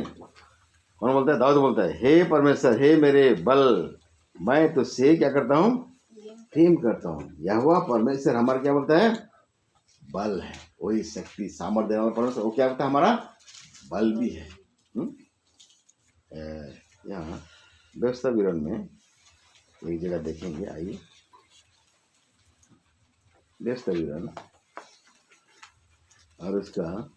कौन बोलता है, दाऊद बोलता है, हे परमेश्वर, हे मेरे बल, मैं तुझसे क्या करता हूँ, प्रेम करता हूँ। यहोवा परमेश्वर हमारा क्या बोलता है, बल है, वही शक्ति सामर्थ्य देने वाला परमेश्वर, वो क्या करता है, हमारा बल भी है। यहाँ व्यवस्था विवरण में एक जगह देखेंगे, आइए व्यवस्था विवरण और उसका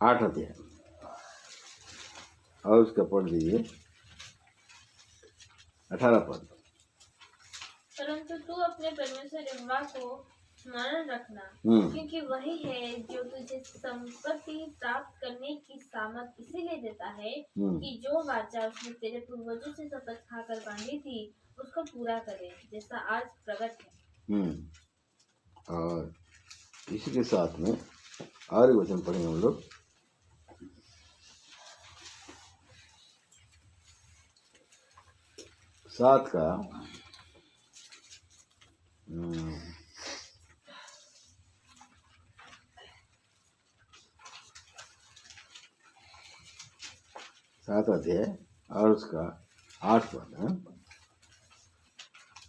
8 अध्याय और उसका पढ़ दीजिए 18 पद। परंतु तू अपने परमेश्वर यहोवा को स्मरण रखना, क्योंकि वही है जो तुझे संपत्ति प्राप्त करने की सामर्थ इसीलिए देता है कि जो वाचा उसने तेरे पूर्वजों से शपथ खाकर बांधी थी उसको पूरा करे, जैसा आज प्रकट है। और इसी के साथ में और एक वचन पढ़ेंगे हम लोग, सात का 7 अध्याय और उसका 8 पद है।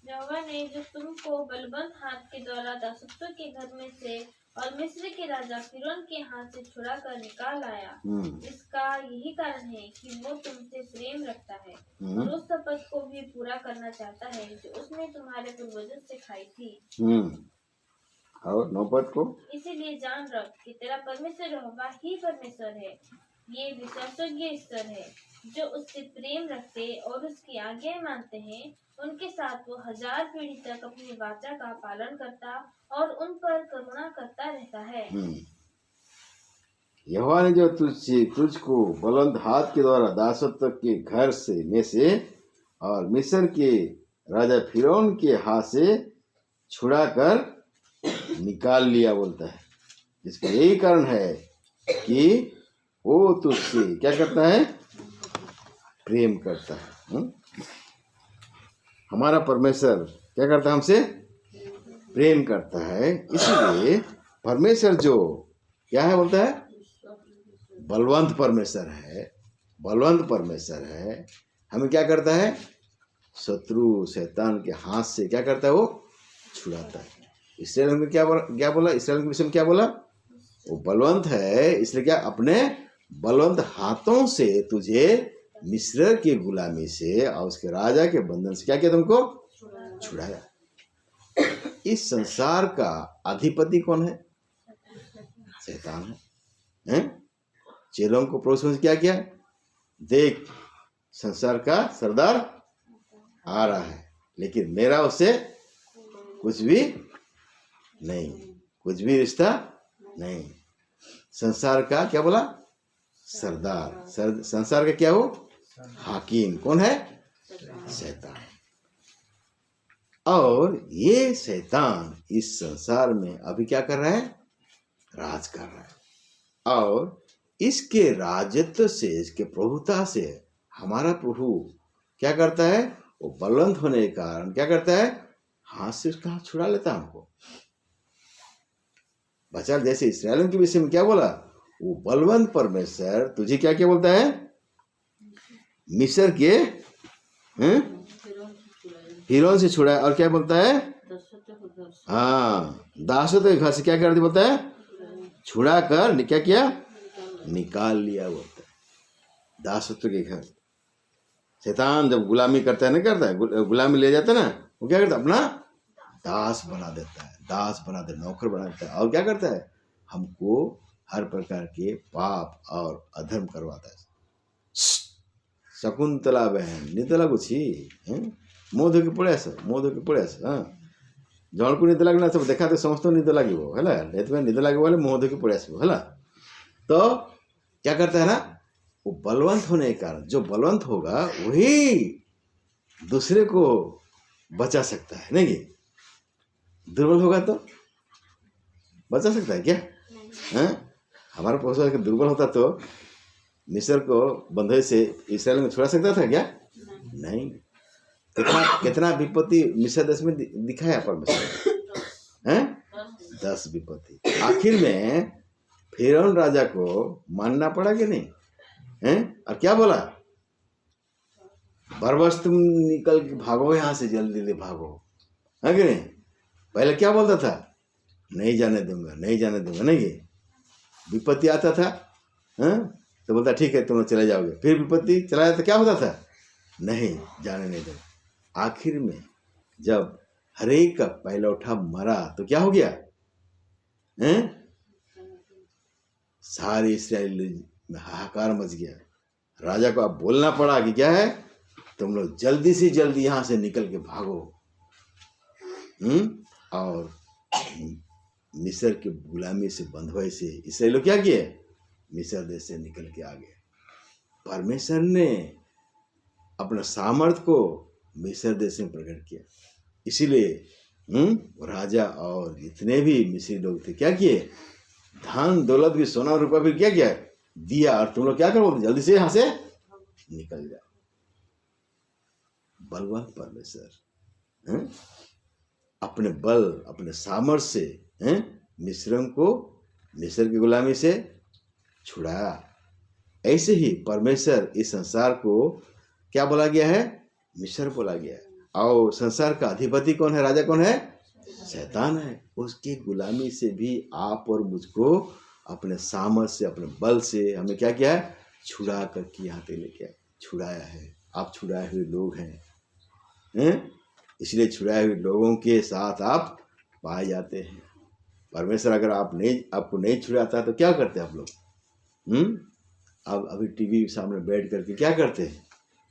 यहोवा ने जो तुमको बलवन्त हाथ के द्वारा दासत्व के घर में से और मिस्र के राजा फिरौन के हाथ से छुड़ाकर निकाल आया। हम्म, इसका यही कारण है कि वो तुमसे प्रेम रखता है हम्म, और उस शपथ को भी पूरा करना चाहता है जो उसने तुम्हारे पूर्वजों से खाई थी। और 9 पद को इसीलिए जान रख कि तेरा परमेश्वर यहोवा ही परमेश्वर है। ये विश्वासयोग्य ईश्वर है जो उससे प्रेम रखते और उसकी आज्ञाएं मानते हैं। उनके साथ वो 1000 पीढ़ी तक अपनी वाचा का पालन करता और उन पर करुणा करता रहता है। यहोवा ने जो तुझको बुलंद हाथ के द्वारा दासत्व के घर में से और मिस्र के राजा फिरौन के हाथ से छुड़ाकर निकाल लिया बोलता है। इसका यही कारण है कि वो तुझसे क्या करता है, प्रेम करता है। हमारा परमेश्वर क्या करता है, हमसे प्रेम करता है। इसलिए परमेश्वर जो क्या है बोलता है, बलवंत परमेश्वर है, बलवंत परमेश्वर है। हमें क्या करता है, शत्रु शैतान के हाथ से क्या करता है, वो छुड़ाता है। इसराइल में क्या बोला, इसराइल के विषय में क्या बोला, वो बलवंत है। इसलिए क्या, अपने बलवंत हाथों से तुझे मिस्र की गुलामी से और उसके राजा के बंधन से क्या किया, तुमको छुड़ाया। इस संसार का अधिपति कौन है, शैतान है। चेलों को प्रभु क्या किया, देख संसार का सरदार आ रहा है, लेकिन मेरा उससे कुछ भी नहीं, कुछ भी रिश्ता नहीं। संसार का क्या बोला, सरदार, संसार का क्या हो, हाकिम कौन है, शैतान। और ये शैतान इस संसार में अभी क्या कर रहा है, राज कर रहा है। और इसके राजत्व से, इसके प्रभुता से हमारा प्रभु क्या करता है, वो बलवंत होने के कारण क्या करता है, हाथ से उसका हाथ छुड़ा लेता है हमको, बचा। जैसे इस्राएलियों के विषय में क्या बोला, वो बलवंत परमेश्वर तुझे क्या क्या बोलता है, मिस्र के फिरौन से छुड़ाया। और क्या बोलता है, हाँ, दासत्व के घर से क्या कर दिया बोलता है, छुड़ा कर क्या किया, निकाल लिया बोलता है। दासत्व के घर, शैतान जब गुलामी करता है, ना करता है, गुलामी ले जाता है ना, वो क्या करता है, अपना दास बना देता है, दास बना दे, नौकर बना देता है। और क्या करता है, हमको हर प्रकार के पाप और अधर्म करवाता है। शकुंतला बहन निद लाଗୁଛି, मुँह धोके पड़े आस, मुँह धोके पड़े आस। जन को निद लगना सब देखा तो समस्त निद लगे, निद लगे बोले मुँह धोके पड़े आसो है। तो क्या करता है ना, वो बलवंत होने के कारण, जो बलवंत होगा वही दूसरे को बचा सकता है, नहीं दुर्बल होगा तो बचा सकता है क्या, हमारा पड़ोसी दुर्बल होता तो मिस्र को बंधुए से इसराइल में छुड़ा सकता था क्या, नहीं। कितना विपत्ति मिस्र देश में दिखाया परमेश्वर, 10 विपत्ति। आखिर में फिरौन राजा को मानना पड़ा कि नहीं, और क्या बोला, बरबस तुम निकल के भागो यहाँ से, जल्दी भागो, है कि नहीं। पहले क्या बोलता था, नहीं जाने दूंगा, नहीं जाने दूंगा, नहीं। विपत्ति आता था, तो बोलता ठीक है तुम चले जाओगे। फिर विपत्ति चला जाता, क्या होता था, नहीं जाने नहीं दूंगा। आखिर में जब हरेक का पहला उठा मरा तो क्या हो गया, सारे इस्राएल में हाहाकार मच गया। राजा को अब बोलना पड़ा कि क्या है, तुम लोग जल्दी से जल्दी यहाँ से निकल के भागो। और मिस्र के गुलामी से, बंधुआई से इसराइल लोग क्या किए, मिस्र देश से निकल के आ गए। परमेश्वर ने अपना सामर्थ को मिस्र देश में प्रकट किया। इसीलिए राजा और जितने भी मिस्री लोग थे क्या किए, धन दौलत भी, सोना रुपया भी क्या किया, दिया। और तुम लोग क्या करो, जल्दी से यहाँ से निकल जाओ। बलवंत परमेश्वर अपने बल, अपने सामर्थ्य से मिस्र की गुलामी से छुड़ाया। ऐसे ही परमेश्वर इस संसार को क्या बोला गया है, मिस्र बोला गया है। और संसार का अधिपति कौन है, राजा कौन है, शैतान है। उसकी गुलामी से भी आप और मुझको अपने सामर्थ से, अपने बल से हमें क्या किया है? छुड़ा करके यहाँ तक लेके आए, छुड़ाया है। आप छुड़ाए हुए लोग हैं, इसलिए छुड़ाए हुए लोगों के साथ आप पाए जाते हैं। परमेश्वर अगर आपको नहीं छुड़ाता तो क्या करते आप लोग? अब अभी टीवी के सामने बैठ करके क्या करते हैं?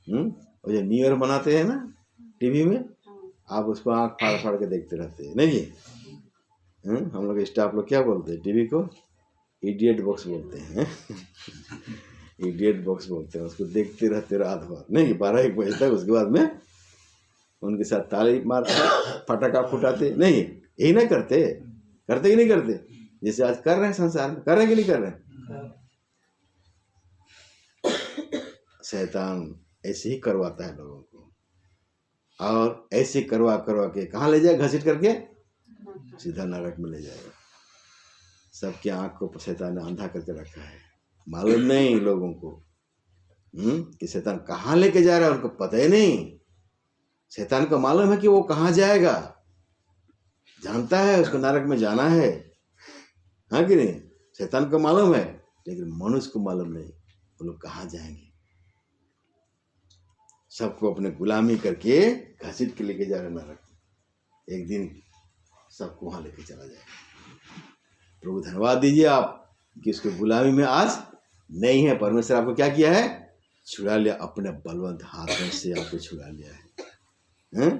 और जो न्यू ईयर मनाते हैं ना टीवी में, आप उसको आंख फाड़ फाड़ के देखते रहते हैं, नहीं? हम लोग स्टाफ लोग क्या बोलते हैं टीवी को? इडियट बॉक्स बोलते हैं। इडियट बॉक्स बोलते हैं उसको, देखते रहते रात भर, नहीं 12-1 बजे तक। उसके बाद में उनके साथ ताली मारते, फटाका फुटाते, नहीं यही नहीं करते कि नहीं करते? जैसे आज कर रहे हैं संसार में, कर रहे हैं कि नहीं कर रहे हैं? शैतान ऐसे ही करवाता है लोगों को, और ऐसे करवा के कहाँ ले जाए? घसीट करके सीधा नरक में ले जाएगा। सबकी आंख को शैतान ने अंधा करके रखा है, मालूम नहीं लोगों को कि शैतान कहाँ लेके जा रहा है, उनको पता ही नहीं। शैतान को मालूम है कि वो कहाँ जाएगा, जानता है उसको नरक में जाना है, हाँ कि नहीं? शैतान को मालूम है, लेकिन मनुष्य को मालूम नहीं वो लोग कहाँ जाएंगे। सबको अपने गुलामी करके घसीट के लेके जा रहे नरक। एक दिन सबको वहां लेके चला जाएगा। प्रभु धन्यवाद दीजिए आप कि उसके गुलामी में आज नहीं है। परमेश्वर आपको क्या किया है? छुड़ा लिया, अपने बलवंत हाथों से आपको छुड़ा लिया है,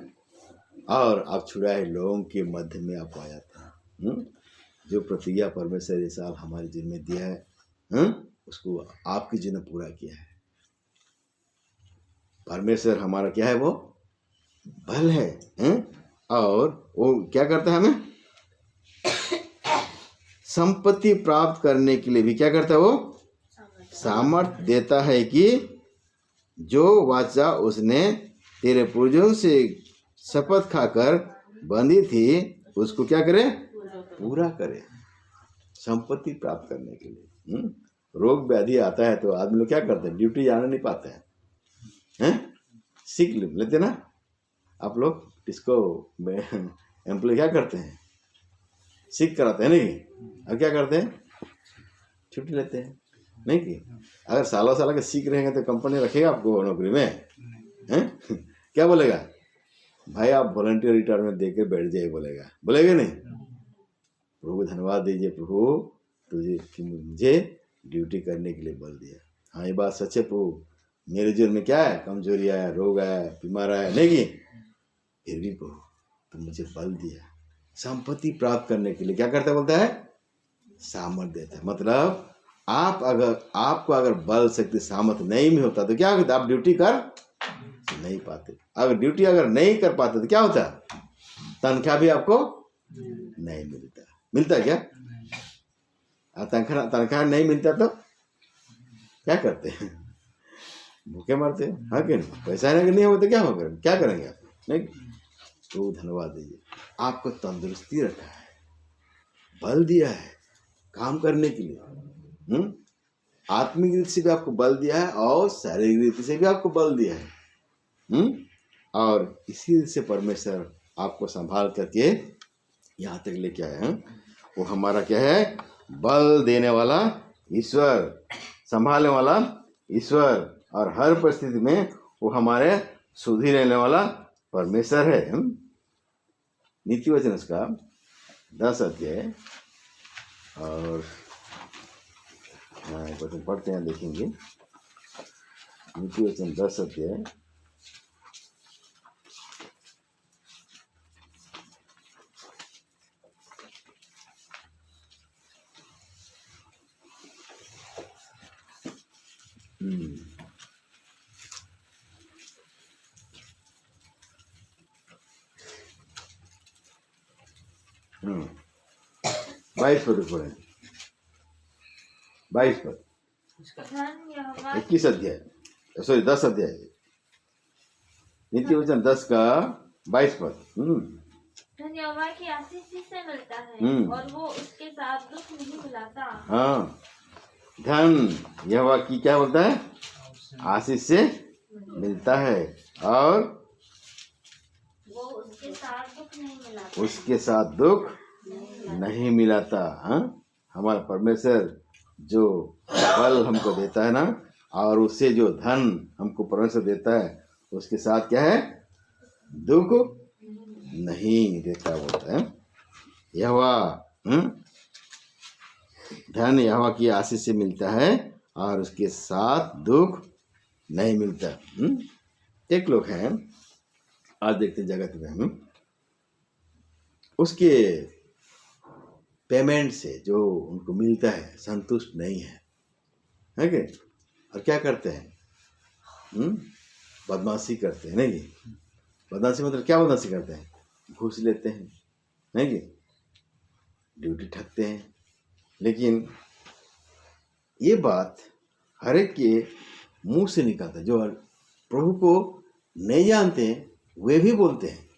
और आप छुड़ाए लोगों के मध्य में आप आ जाते हैं। जो प्रतिज्ञा परमेश्वर इस साल हमारे जीवन में दिया है, उसको आपके जीवन में पूरा किया है। परमेश्वर हमारा क्या है? वो बल है, और वो क्या करता है? हमें संपत्ति प्राप्त करने के लिए भी क्या करता है? वो सामर्थ्य देता है कि जो वाचा उसने तेरे पूर्वजों से शपथ खाकर बंधी थी उसको क्या करे? पूरा करे। संपत्ति प्राप्त करने के लिए रोग व्याधि आता है तो आदमी लोग क्या करते हैं? ड्यूटी जाना नहीं पाते हैं, सीख लेते ना आप लोग। इसको एम्प्लॉय क्या करते हैं? सीख कराते हैं, नहीं? अब क्या करते हैं? छुट्टी लेते हैं, नहीं? कि अगर सालों साल के सीख रहेंगे तो कंपनी रखेगा आपको नौकरी में, क्या बोलेगा? भाई आप वॉलंटियर रिटायरमेंट दे के बैठ जाइए, बोलेगा नहीं? प्रभु धन्यवाद दीजिए, प्रभु तुझे मुझे ड्यूटी करने के लिए बल दिया। हाँ ये बात सच है प्रभु, मेरे जीवन में क्या है? कमजोरी आया, रोग आया, बीमार आया, नहीं? कि फिर भी प्रभु तुम मुझे बल दिया। संपत्ति प्राप्त करने के लिए क्या करता बोलता है? सामर्थ देता है। मतलब आपको अगर बल शक्ति सामर्थ नहीं भी होता तो क्या होता? आप ड्यूटी कर नहीं पाते। अगर ड्यूटी नहीं कर पाते तो क्या होता? तनख्वाह भी आपको नहीं मिलता क्या? तनख्वाह नहीं मिलता तो क्या करते हैं? भूखे मरते हैं, हाँ कि नहीं? पैसा नहीं होगा तो क्या करेंगे आप? नहीं? तो धन्यवाद दीजिए, आपको तंदुरुस्ती रखा है, बल दिया है काम करने के लिए। आत्मिक रीति से भी आपको बल दिया है और शारीरिक रीति से भी आपको बल दिया है। और इसी से परमेश्वर आपको संभाल करके यहाँ तक लेके आए हैं। वो हमारा क्या है? बल देने वाला ईश्वर, संभालने वाला ईश्वर, और हर परिस्थिति में वो हमारे सुधि रहने वाला परमेश्वर है। नीति वचन इसका 10 अध्याय, और वचन पढ़ते हैं, देखेंगे। नीति वचन 10 अध्याय, हम्म 22 पद पढ़े, 22 पद, 21 अध्याय, सॉरी 10 अध्याय, नीति वचन 10 का 22 पद। धन यहोवा की आशीष से मिलता है और वो उसके साथ दुख नहीं मिलाता। हाँ, धन यहोवा की क्या बोलता है? आशीष से मिलता है और वो उसके साथ दुख नहीं मिलाता। उसके साथ दुख नहीं मिलाता। हाँ, हमारा परमेश्वर जो फल हमको देता है ना, और उससे जो धन हमको परमेश्वर देता है, उसके साथ क्या है, दुख नहीं देता बोलता है। यहोवा धन यहोवा की आशीष से मिलता है और उसके साथ दुख नहीं मिलता। एक लोग हैं, आज देखते जगत में, उसके पेमेंट से जो उनको मिलता है संतुष्ट नहीं है कि? और क्या करते हैं, बदमाशी करते हैं, नहीं? बदमाशी मतलब क्या बदमाशी करते हैं? घूस लेते हैं, नहीं कि? ड्यूटी ठगते हैं। लेकिन ये बात हर एक के मुंह से निकलता है। जो प्रभु को नहीं जानते हैं वे भी बोलते हैं।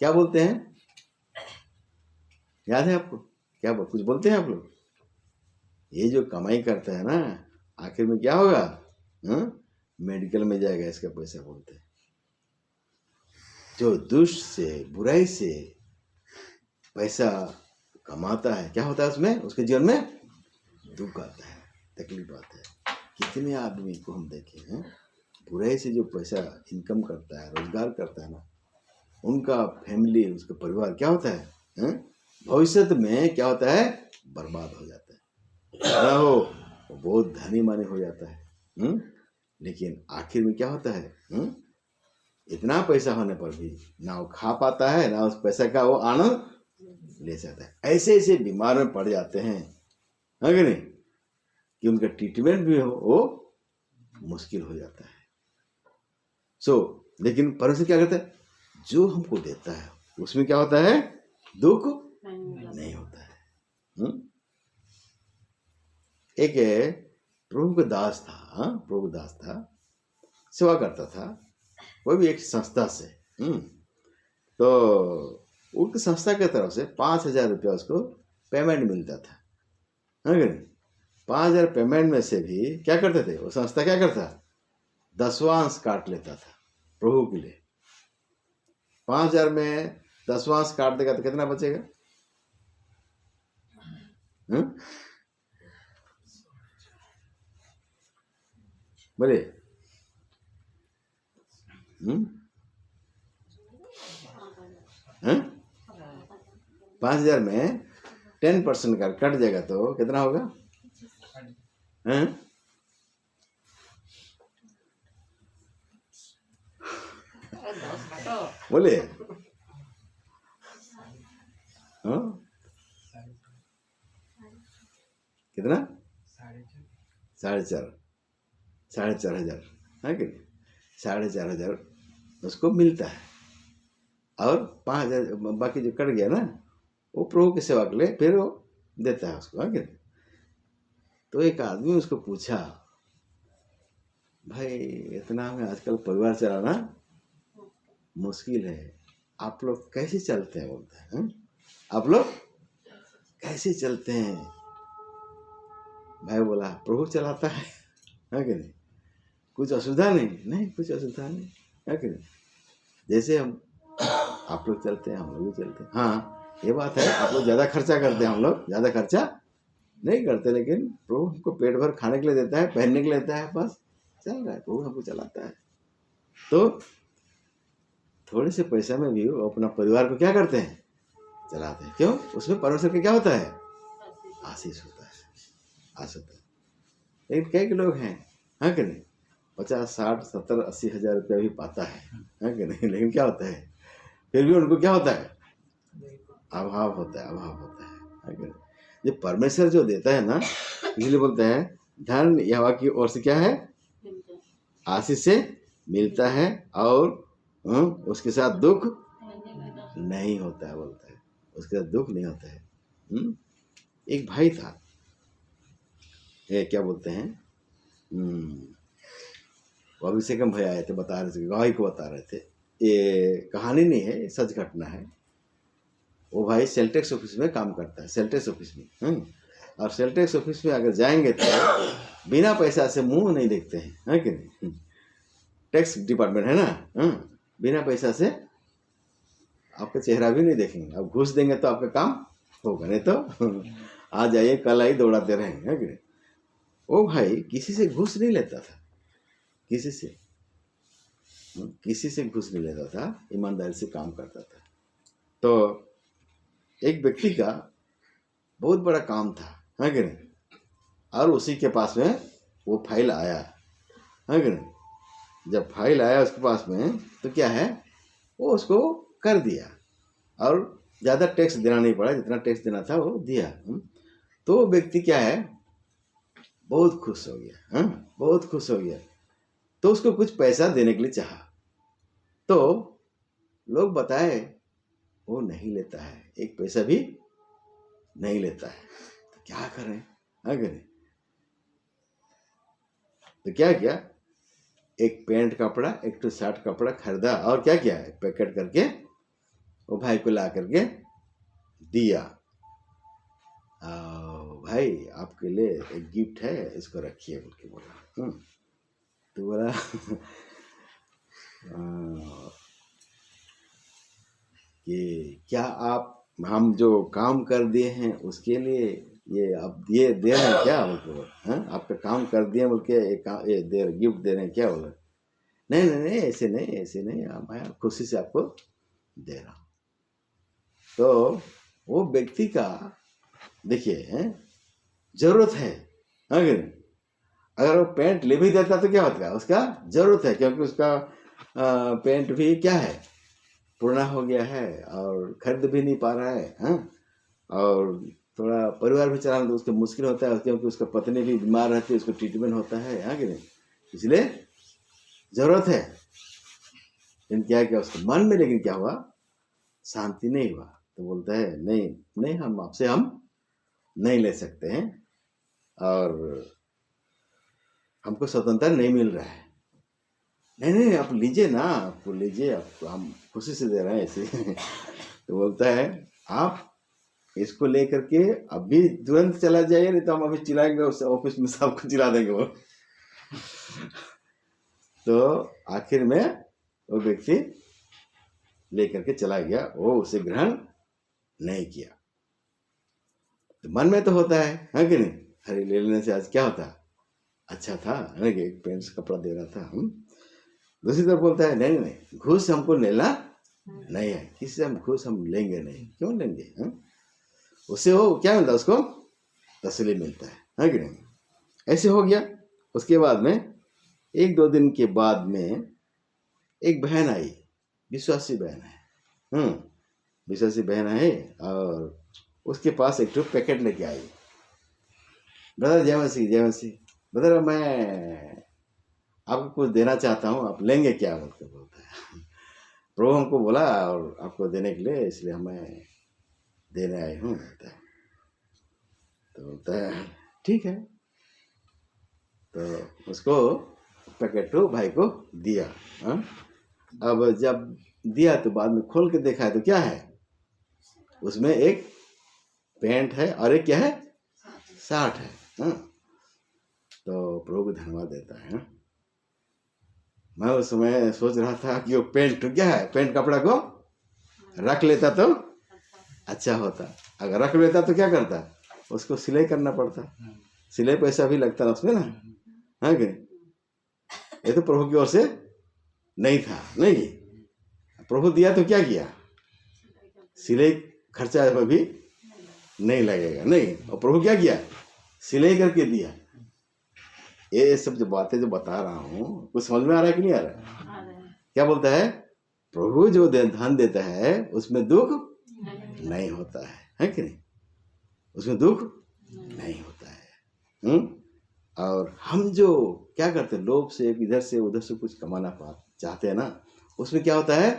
क्या बोलते हैं? याद है आपको? क्या कुछ बोलते हैं आप लोग? ये जो कमाई करता है ना, आखिर में क्या होगा? मेडिकल में जाएगा, इसका पैसा बोलते हैं। जो दुष्ट से, बुराई से पैसा कमाता है, क्या होता है उसमें? उसके जीवन में दुख आता है, तकलीफ आता है। कितने आदमी को हम देखे हैं, बुराई से जो पैसा इनकम करता है, रोजगार करता है ना, उनका फैमिली, उसका परिवार क्या होता है, भविष्य में क्या होता है? बर्बाद हो जाता है। ना हो वो बहुत धनी मानी हो जाता है। लेकिन आखिर में क्या होता है? इतना पैसा होने पर भी ना वो खा पाता है, ना उस पैसे का वो आनंद ले सकता है। ऐसे ऐसे बीमार में पड़ जाते हैं, है कि नहीं, कि उनका ट्रीटमेंट भी वो मुश्किल हो जाता है। लेकिन परमेश्वर क्या करता है? जो हमको देता है उसमें क्या होता है? दुख नहीं होता है। एक प्रभु का दास था, प्रभु दास था, सेवा करता था, वो भी एक संस्था से। तो उनकी संस्था की तरफ से 5,000 रुपया उसको पेमेंट मिलता था, है कि नहीं? 5,000 पेमेंट में से भी क्या करते थे वो संस्था? क्या करता? 10वांश काट लेता था प्रभु के लिए। 5,000 में 10वांश काट देगा तो कितना बचेगा? बोले 5,000 में 10% का कट जाएगा तो कितना होगा? बोले कितना? 4,500 है कि नहीं? 4,500 उसको मिलता है, और 5,000 बाकी जो कट गया ना, वो प्रभु की सेवा के लिए फिर वो देता है उसको, है कि नहीं? तो एक आदमी उसको पूछा, भाई इतना में आजकल परिवार चलाना मुश्किल है, आप लोग कैसे चलते हैं? बोलते हैं, आप लोग कैसे चलते हैं? भाई बोला, प्रभु चलाता है कि नहीं? कुछ असुविधा नहीं? नहीं, कुछ असुविधा नहीं, है कि नहीं? जैसे हम आप लोग चलते हैं, हम लोग भी चलते हैं। हाँ, ये बात है, आप लोग ज़्यादा खर्चा करते हैं, हम लोग ज़्यादा खर्चा नहीं करते, लेकिन प्रभु हमको पेट भर खाने के लिए देता है, पहनने के लिए देता है, बस चल रहा है, प्रभु हमको चलाता है। तो थोड़े से पैसे में भी वो अपना परिवार को क्या करते हैं? चलाते हैं। क्यों? उसमें परमेश्वर का क्या होता है? आशीष होता है, आशीष होता है। लेकिन कई लोग हैं, है कि नहीं, 50, 60, 70, 80 हज़ार रुपया भी पाता है कि नहीं? लेकिन क्या होता है? फिर भी उनको क्या होता है? अभाव होता है, अभाव होता है कि नहीं? जो परमेश्वर जो देता है ना, इसलिए बोलते हैं धन यहोवा की ओर से क्या है? आशीष से मिलता है, और उसके साथ दुख नहीं होता है, बोलता है उसके साथ दुख नहीं होता है। एक भाई था, ये क्या बोलते हैं, वो अभिषेकम भाई आए थे, बता रहे थे, गवाही को बता रहे थे। ये कहानी नहीं है, सच घटना है। वो भाई सेल टैक्स ऑफिस में काम करता है, सेल टैक्स ऑफिस में। और सेल टैक्स ऑफिस में अगर जाएंगे तो बिना पैसा से मुंह नहीं देखते हैं, है कि नहीं? टैक्स डिपार्टमेंट है ना, बिना पैसा से आपका चेहरा भी नहीं देखेंगे। अब घूस देंगे तो आपका काम होगा, नहीं तो आज आइए कल आइए दौड़ाते रहेंगे, है कि नहीं? वो भाई किसी से घूस नहीं लेता था, किसी से घूस नहीं लेता था, ईमानदारी से काम करता था। तो एक व्यक्ति का बहुत बड़ा काम था, है कि नहीं? और उसी के पास में वो फाइल आया, है कि नहीं? जब फाइल आया उसके पास में तो क्या है, वो उसको कर दिया और ज़्यादा टैक्स देना नहीं पड़ा, जितना टैक्स देना था वो दिया। तो वो व्यक्ति क्या है, बहुत खुश हो गया, हाँ बहुत खुश हो गया। तो उसको कुछ पैसा देने के लिए चाहा, तो लोग बताए वो नहीं लेता है, एक पैसा भी नहीं लेता है। तो क्या करें, है कि नहीं? तो क्या किया, एक पैंट कपड़ा, एक तो शर्ट कपड़ा खरीदा और क्या किया, पैकेट करके वो भाई को ला करके दिया। भाई आपके लिए एक गिफ्ट है, इसको रखिए बोल के बोला। तो बोला कि क्या आप हम जो काम कर दिए हैं उसके लिए ये आप ये दे रहे हैं क्या, बोल, आपका काम कर दिए बोल के ये गिफ्ट दे रहे हैं क्या? बोला नहीं नहीं नहीं, ऐसे नहीं, मैं खुशी से आपको दे रहा हूँ। तो वो व्यक्ति का देखिए जरूरत है, अगर वो पैंट ले भी देता तो क्या होता है, उसका जरूरत है, क्योंकि उसका पैंट भी क्या है, पुराना हो गया है और खरीद भी नहीं पा रहा है, और थोड़ा परिवार भी चलाना तो उसको मुश्किल होता है, क्योंकि उसका पत्नी भी बीमार रहती है, उसको ट्रीटमेंट होता है कि नहीं, इसलिए जरूरत है। लेकिन क्या किया उसके मन में, लेकिन क्या हुआ, शांति नहीं हुआ। तो बोलता है नहीं नहीं, हम आपसे नहीं ले सकते हैं और हमको स्वतंत्रता नहीं मिल रहा है। नहीं नहीं, आप लीजिए ना, आपको लीजिए, आप हम खुशी से दे रहे हैं ऐसे। तो बोलता है आप इसको लेकर के अभी तुरंत चला जाइए, नहीं तो हम अभी चिल्लाएंगे उस ऑफिस में, सबको चिल्ला देंगे वो। तो आखिर में वो व्यक्ति लेकर के चला गया, वो उसे ग्रहण नहीं किया। तो मन में तो होता है कि नहीं, अरे ले लेने से आज क्या होता, अच्छा था, एक पेंट्स कपड़ा दे रहा था। दूसरी तरफ बोलता है नहीं नहीं, घूस हमको लेना नहीं है, किसी से हम घूस हम लेंगे नहीं, क्यों लेंगे? उससे वो क्या मिलता है, उसको तसल्ली मिलता है कि नहीं? ऐसे हो गया। उसके बाद में 1-2 दिन के बाद में एक बहन आई, विश्वासी बहन है, विश्वासी बहन है, और उसके पास एक तो पैकेट लेके आई। ब्रदर जय मसीह, ब्रदर मैं आपको कुछ देना चाहता हूँ, आप लेंगे क्या? बोलता है प्रभु हमको बोला और आपको देने के लिए, इसलिए हमें देने आई हूँ। तो बोलता है ठीक है। तो उसको पैकेट तो भाई को दिया। अब जब दिया तो बाद में खोल के देखा है तो क्या है, उसमें एक पैंट है और एक क्या है, शर्ट है। तो प्रभु को धन्यवाद देता है। मैं उस समय सोच रहा था कि वो पैंट क्या है, पैंट कपड़ा को रख लेता तो अच्छा होता, अगर रख लेता तो क्या करता, उसको सिलाई करना पड़ता, सिलाई पैसा भी लगता है उसमें ना, है कि? ये तो प्रभु की ओर से नहीं था, नहीं प्रभु दिया तो क्या किया, सिलाई खर्चा में भी नहीं लगेगा, नहीं, और प्रभु क्या किया, सिलाई करके दिया। ये सब जो बातें जो बता रहा हूँ कुछ समझ में आ रहा है कि नहीं आ रहा है? क्या बोलता है, प्रभु जो धन देता है उसमें दुख नहीं होता है कि नहीं, उसमें दुख नहीं होता है। और हम जो क्या करते हैं, लोभ से इधर से उधर से कुछ कमाना चाहते हैं ना, उसमें क्या होता है,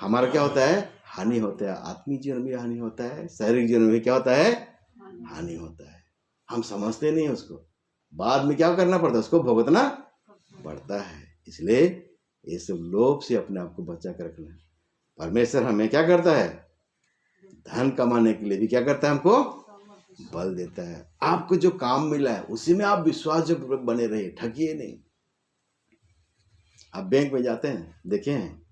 हमारा क्या होता है, हानि होता है, आत्मिक जीवन में हानि होता है, शारीरिक जीवन में क्या होता है, हानि होता है। हम समझते नहीं उसको, बाद में क्या करना पड़ता है, उसको भुगतना पड़ता है। इसलिए ये सब लोभ से अपने आप को बचा कर रखना है। परमेश्वर हमें क्या करता है, धन कमाने के लिए भी क्या करता है, हमको बल देता है। आपको जो काम मिला है उसी में आप विश्वास जो बने रहिए, ठगिए नहीं। आप बैंक में जाते हैं, देखे हैं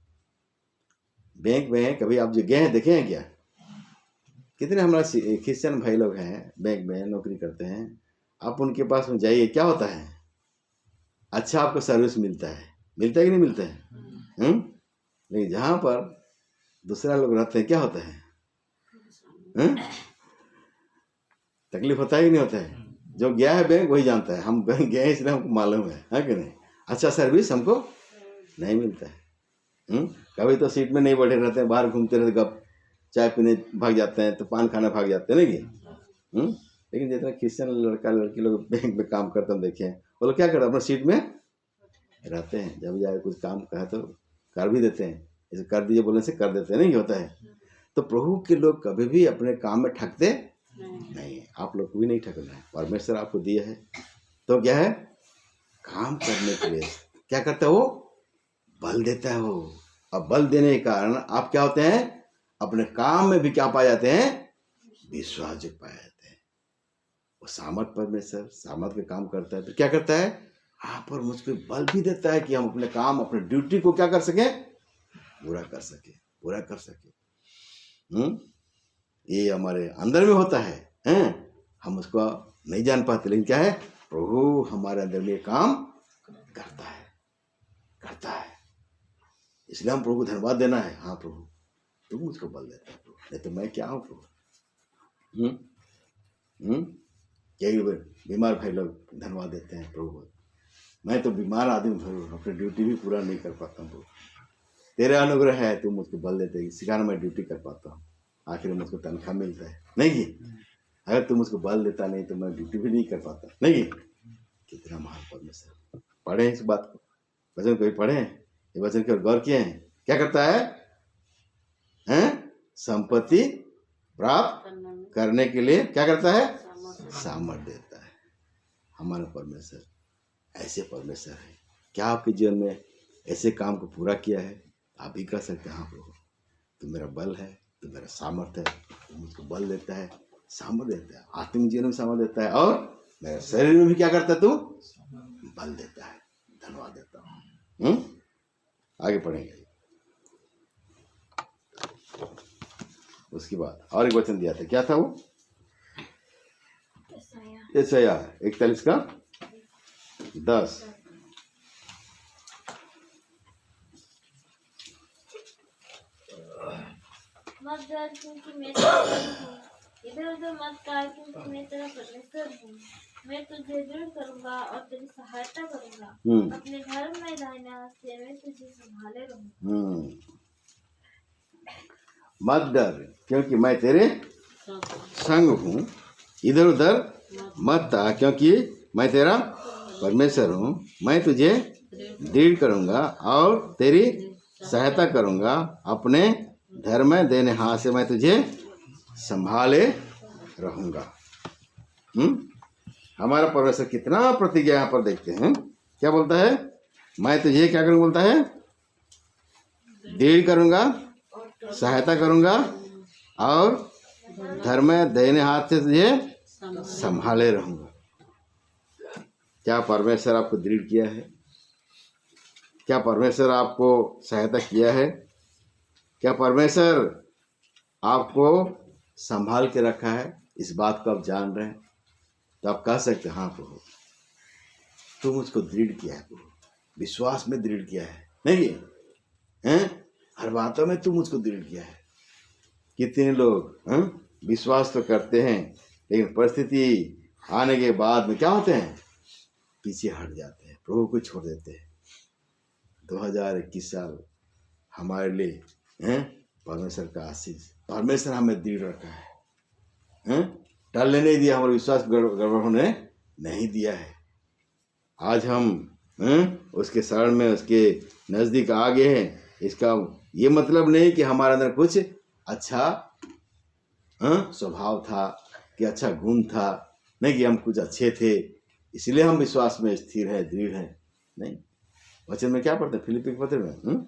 बैंक में कभी आप जो गए हैं देखे हैं क्या? कितने हमारा क्रिश्चियन भाई लोग हैं बैंक में नौकरी करते हैं, आप उनके पास में जाइए, क्या होता है? अच्छा आपको सर्विस मिलता है कि नहीं मिलता है? लेकिन जहाँ पर दूसरा लोग रहते हैं क्या होता है? तकलीफ होता है कि नहीं होता है? जो गया है बैंक वही जानता है, हम बैंक गए हैं इसलिए हमको मालूम है कि नहीं? अच्छा सर्विस हमको नहीं मिलता है। कभी तो सीट में नहीं बैठे रहते हैं, बाहर घूमते रहते, गप चाय पीने भाग जाते हैं, तो पान खाना भाग जाते हैं नहीं कि? लेकिन जितना क्रिश्चियन लड़का लड़की लोग बैंक में काम करते हैं देखे हैं, वो लोग क्या करते हैं? अपना सीट में रहते हैं, जब जाए कुछ काम कहा तो कर भी देते हैं, जैसे कर दीजिए बोलने से कर देते हैं, नहीं होता है? तो प्रभु के लोग कभी भी अपने काम में ठगते नहीं है। आप लोग को भी नहीं ठगना है, परमेश्वर आपको दिया है तो क्या है? काम करने के लिए क्या करता है वो? बल देता है वो, और बल देने के कारण आप क्या होते हैं? अपने काम में भी क्या पा जाते हैं? विश्वास जो पाए जाते हैं। वो सामर्थ परमेश्वर सामर्थ के काम करता है, तो क्या करता है? आप और मुझको बल भी देता है कि हम अपने काम अपने ड्यूटी को क्या कर सके? पूरा कर सके। ये हमारे अंदर में होता है, हम उसको नहीं जान पाते, लेकिन क्या है? प्रभु हमारे अंदर में काम करता है। इसलिए हम प्रभु को धन्यवाद देना है। हाँ प्रभु तुम मुझको बल देता है, प्रभु नहीं तो मैं क्या हूँ प्रभु? कई बीमार भाई लोग धन्यवाद देते हैं प्रभु, मैं तो बीमार आदमी प्रभु, अपनी ड्यूटी भी पूरा नहीं कर पाता हूँ प्रभु, तेरे अनुग्रह है, तुम मुझको बल देते इसी कारण मैं ड्यूटी कर पाता हूँ, आखिर मुझको तनख्वाह मिलता है नहीं कि? अगर तुम मुझको बल देता नहीं तो मैं ड्यूटी भी नहीं कर पाता नहीं कि? कितना महान परमेश्वर। पढ़े इस बात को, वचन कोई पढ़े ये वचन की ओर गौर किए हैं? क्या करता है? संपत्ति प्राप्त करने के लिए क्या करता है? सामर्थ्य देता है। हमारा परमेश्वर ऐसे परमेश्वर है। क्या आपके जीवन में ऐसे काम को पूरा किया है? आप भी कर सकते हैं। हाँ प्रभु तू मेरा बल है, तू मेरा सामर्थ्य है, तू मुझको बल देता है, सामर्थ्य देता है, आत्मिक जीवन में सामर्थ्य देता है, और मेरे शरीर में भी क्या करता है? तू बल देता है। धन्यवाद देता हूँ। आगे पढ़ेंगे। उसके बाद और एक वचन दिया था, क्या था वो? यशायाह 41 का 10। मत डर क्योंकि मैं तेरा प्रभु हूँ, इधर उधर मत काट क्योंकि मैं तेरा परमेश्वर हूँ। मैं तुझे दृढ़ करूंगा और तेरी सहायता करूंगा, अपने धर्म में दाहिने हाथ से मैं तुझे संभाले रहूंगा। मत डर क्योंकि मैं तेरे संग हूँ, इधर उधर मत आ क्योंकि मैं तेरा परमेश्वर हूँ। मैं तुझे दृढ़ करूंगा और तेरी सहायता करूंगा, अपने धर्म देने हाथ से मैं तुझे संभाले रहूंगा। हमारा परमेश्वर कितना प्रतिज्ञा यहाँ पर देखते हैं। क्या बोलता है? मैं तुझे क्या करूँगा? बोलता है दृढ़ करूंगा, सहायता करूंगा और धर्म देने हाथ से तुझे संभाले रहूंगा। क्या परमेश्वर आपको दृढ़ किया है? क्या परमेश्वर आपको सहायता किया है? क्या परमेश्वर आपको संभाल के रखा है? इस बात को आप जान रहे हैं तो आप कह सकते हैं हाँ प्रभु तू मुझको दृढ़ किया है, प्रभु विश्वास में दृढ़ किया है नहीं हैं? हर बातों में तू मुझको दृढ़ किया है। कितने लोग विश्वास तो करते हैं लेकिन परिस्थिति आने के बाद में क्या होते हैं? पीछे हट जाते हैं, प्रभु को छोड़ देते हैं। 2021 साल हमारे लिए परमेश्वर का आशीष, परमेश्वर हमें दृढ़ रखा है, टलने नहीं दिया, हमारा विश्वास गड़बड़ होने नहीं दिया है। आज हम उसके शरण में उसके नज़दीक आ गए हैं। इसका ये मतलब नहीं कि हमारे अंदर कुछ अच्छा स्वभाव था कि अच्छा गुण था, नहीं कि हम कुछ अच्छे थे इसलिए हम विश्वास में स्थिर है, दृढ़ है। नहीं, वचन में क्या पढ़ते हैं? फिलिप्पी के पत्र में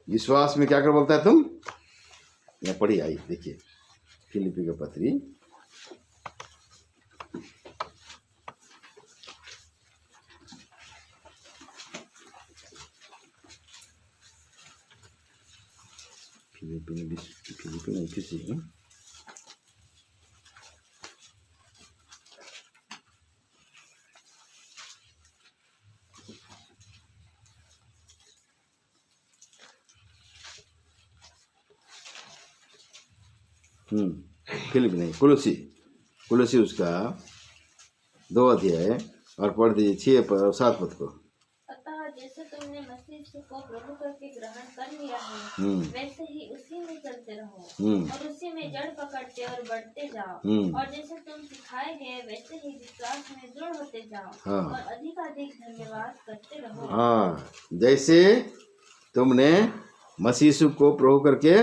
विश्वास में क्या कर बोलता है? तुम यहाँ पढ़ी आई देखिए, फिलिप्पी का पत्री फिलिपिनो किसी फिलिप नहीं, कुलसी उसका 2 अध्याय और पढ़ दीजिए 6 और 7 पद को। अतः जैसे तुमने मसीह को प्रभु करके ग्रहण कर लिया है, वैसे ही उसी में चलते रहो और उसी में जड़ पकड़ते और बढ़ते जाओ। और जैसे तुम सिखाए गए वैसे ही विश्वास में दृढ़ होते जाओ और अधिक धन्यवाद करते रहो। हाँ, जैसे तुमने मसीह को प्रभु करके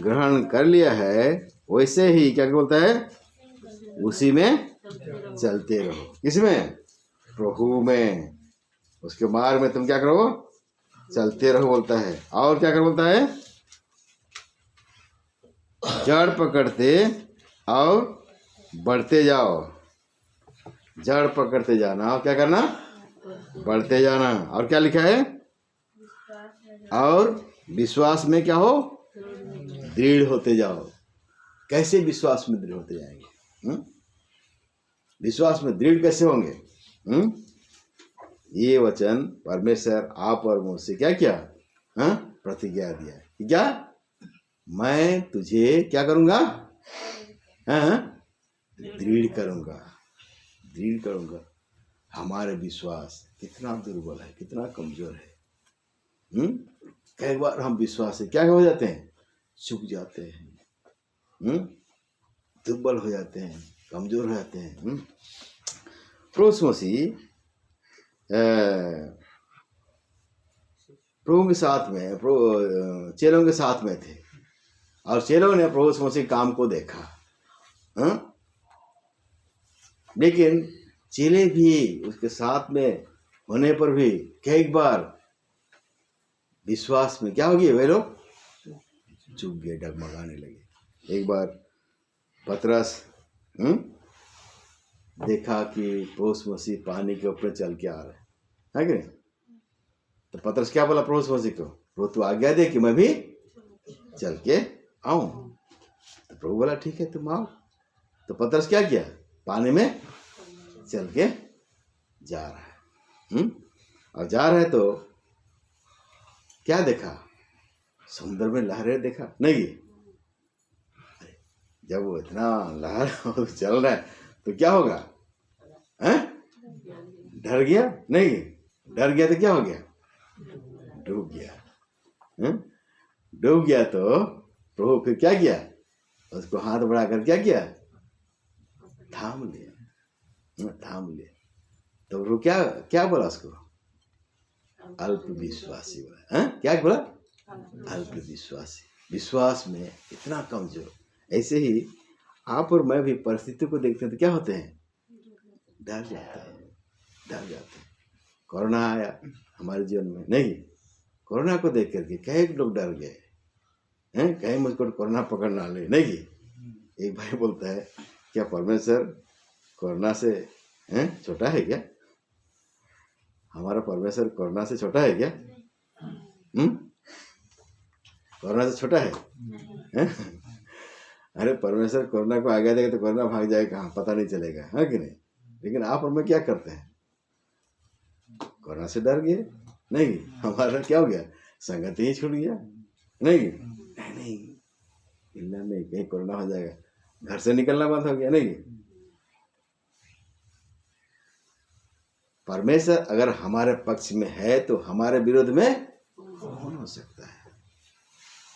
ग्रहण कर लिया है वैसे ही क्या बोलता है, उसी में चलते रहो। किसमें? प्रभु में, उसके मार्ग में तुम क्या करो, चलते रहो बोलता है। और क्या कर बोलता है, जड़ पकड़ते और बढ़ते जाओ। जड़ पकड़ते जाना और क्या करना, बढ़ते जाना। और क्या लिखा है, और विश्वास में क्या हो, दृढ़ होते जाओ। कैसे विश्वास में दृढ़ होते जाएंगे? विश्वास में दृढ़ कैसे होंगे? ये वचन परमेश्वर आप और मुझसे क्या किया, प्रतिज्ञा दिया कि क्या, मैं तुझे क्या करूंगा, दृढ़ करूंगा, दृढ़ करूंगा। हमारे विश्वास कितना दुर्बल है, कितना कमजोर है। कई बार हम विश्वास से क्या हो जाते हैं, चूक जाते हैं, दुर्बल हो जाते हैं, कमजोर हो जाते हैं। प्रभु मसीह प्रभु के साथ में, चेलों के साथ में थे और चेलों ने प्रभु मसीह काम को देखा। लेकिन चेले भी उसके साथ में होने पर भी कई बार विश्वास में क्या हो गए, वे लोग चूक गए, डगमगाने लगे। एक बार पतरस देखा कि प्रभु मसीह पानी के ऊपर चल के आ रहे है कि नहीं, तो पतरस क्या बोला प्रभु मसीह को, प्रभु तू आज्ञा दे कि मैं भी चल के आऊं। तो प्रभु बोला ठीक है तुम आओ। तो पतरस क्या किया, पानी में चल के जा रहा है। और जा रहा है तो क्या देखा, समुद्र में लहरें देखा नहीं। जब वो इतना लहर चल रहा है तो क्या होगा, डर गया नहीं, डर गया तो क्या हो गया, डूब गया। डूब गया तो प्रभु फिर क्या किया, उसको हाथ बढ़ाकर क्या किया, थाम लिया, थाम लिया। तो प्रभु क्या क्या बोला उसको, अल्प विश्वासी बोला। क्या बोला, अल्प विश्वासी। विश्वास में इतना कमजोर। ऐसे ही आप और मैं भी परिस्थिति को देखते हैं तो क्या होते हैं, डर जाते हैं, डर जाते हैं। कोरोना आया हमारे जीवन में नहीं, कोरोना को देख करके कई लोग डर गए हैं, कहीं मुझको कोरोना पकड़ना ले नहीं। एक भाई बोलता है क्या परमेश्वर कोरोना से छोटा है क्या, हमारा परमेश्वर कोरोना से छोटा है क्या, कोरोना से छोटा है? अरे परमेश्वर कोरोना को आगे देगा तो कोरोना भाग जाएगा, पता नहीं चलेगा, है कि नहीं। लेकिन आप और मैं क्या करते हैं, कोरोना से डर गए नहीं, हमारा क्या हो गया, संगति ही छूट गया नहीं, नहीं हिलना नहीं, कहीं कोरोना हो जाएगा, घर से निकलना बंद हो गया नहीं। परमेश्वर अगर हमारे पक्ष में है तो हमारे विरोध में कौन हो सकता है।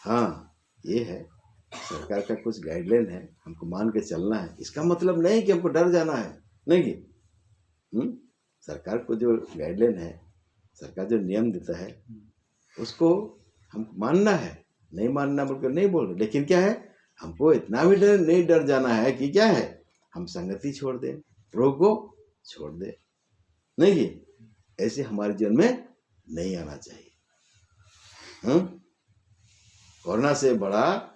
हाँ, ये है सरकार का कुछ गाइडलाइन है, हमको मान के चलना है। इसका मतलब नहीं कि हमको डर जाना है नहीं कि सरकार को जो गाइडलाइन है, सरकार जो नियम देता है उसको हमको मानना है, नहीं मानना बोलकर नहीं बोल रहे। लेकिन क्या है, हमको इतना भी नहीं डर जाना है कि क्या है, हम संगति छोड़ दें, प्रभु को छोड़ दें नहीं कि ऐसे हमारे जीवन में नहीं आना चाहिए। कोरोना से बड़ा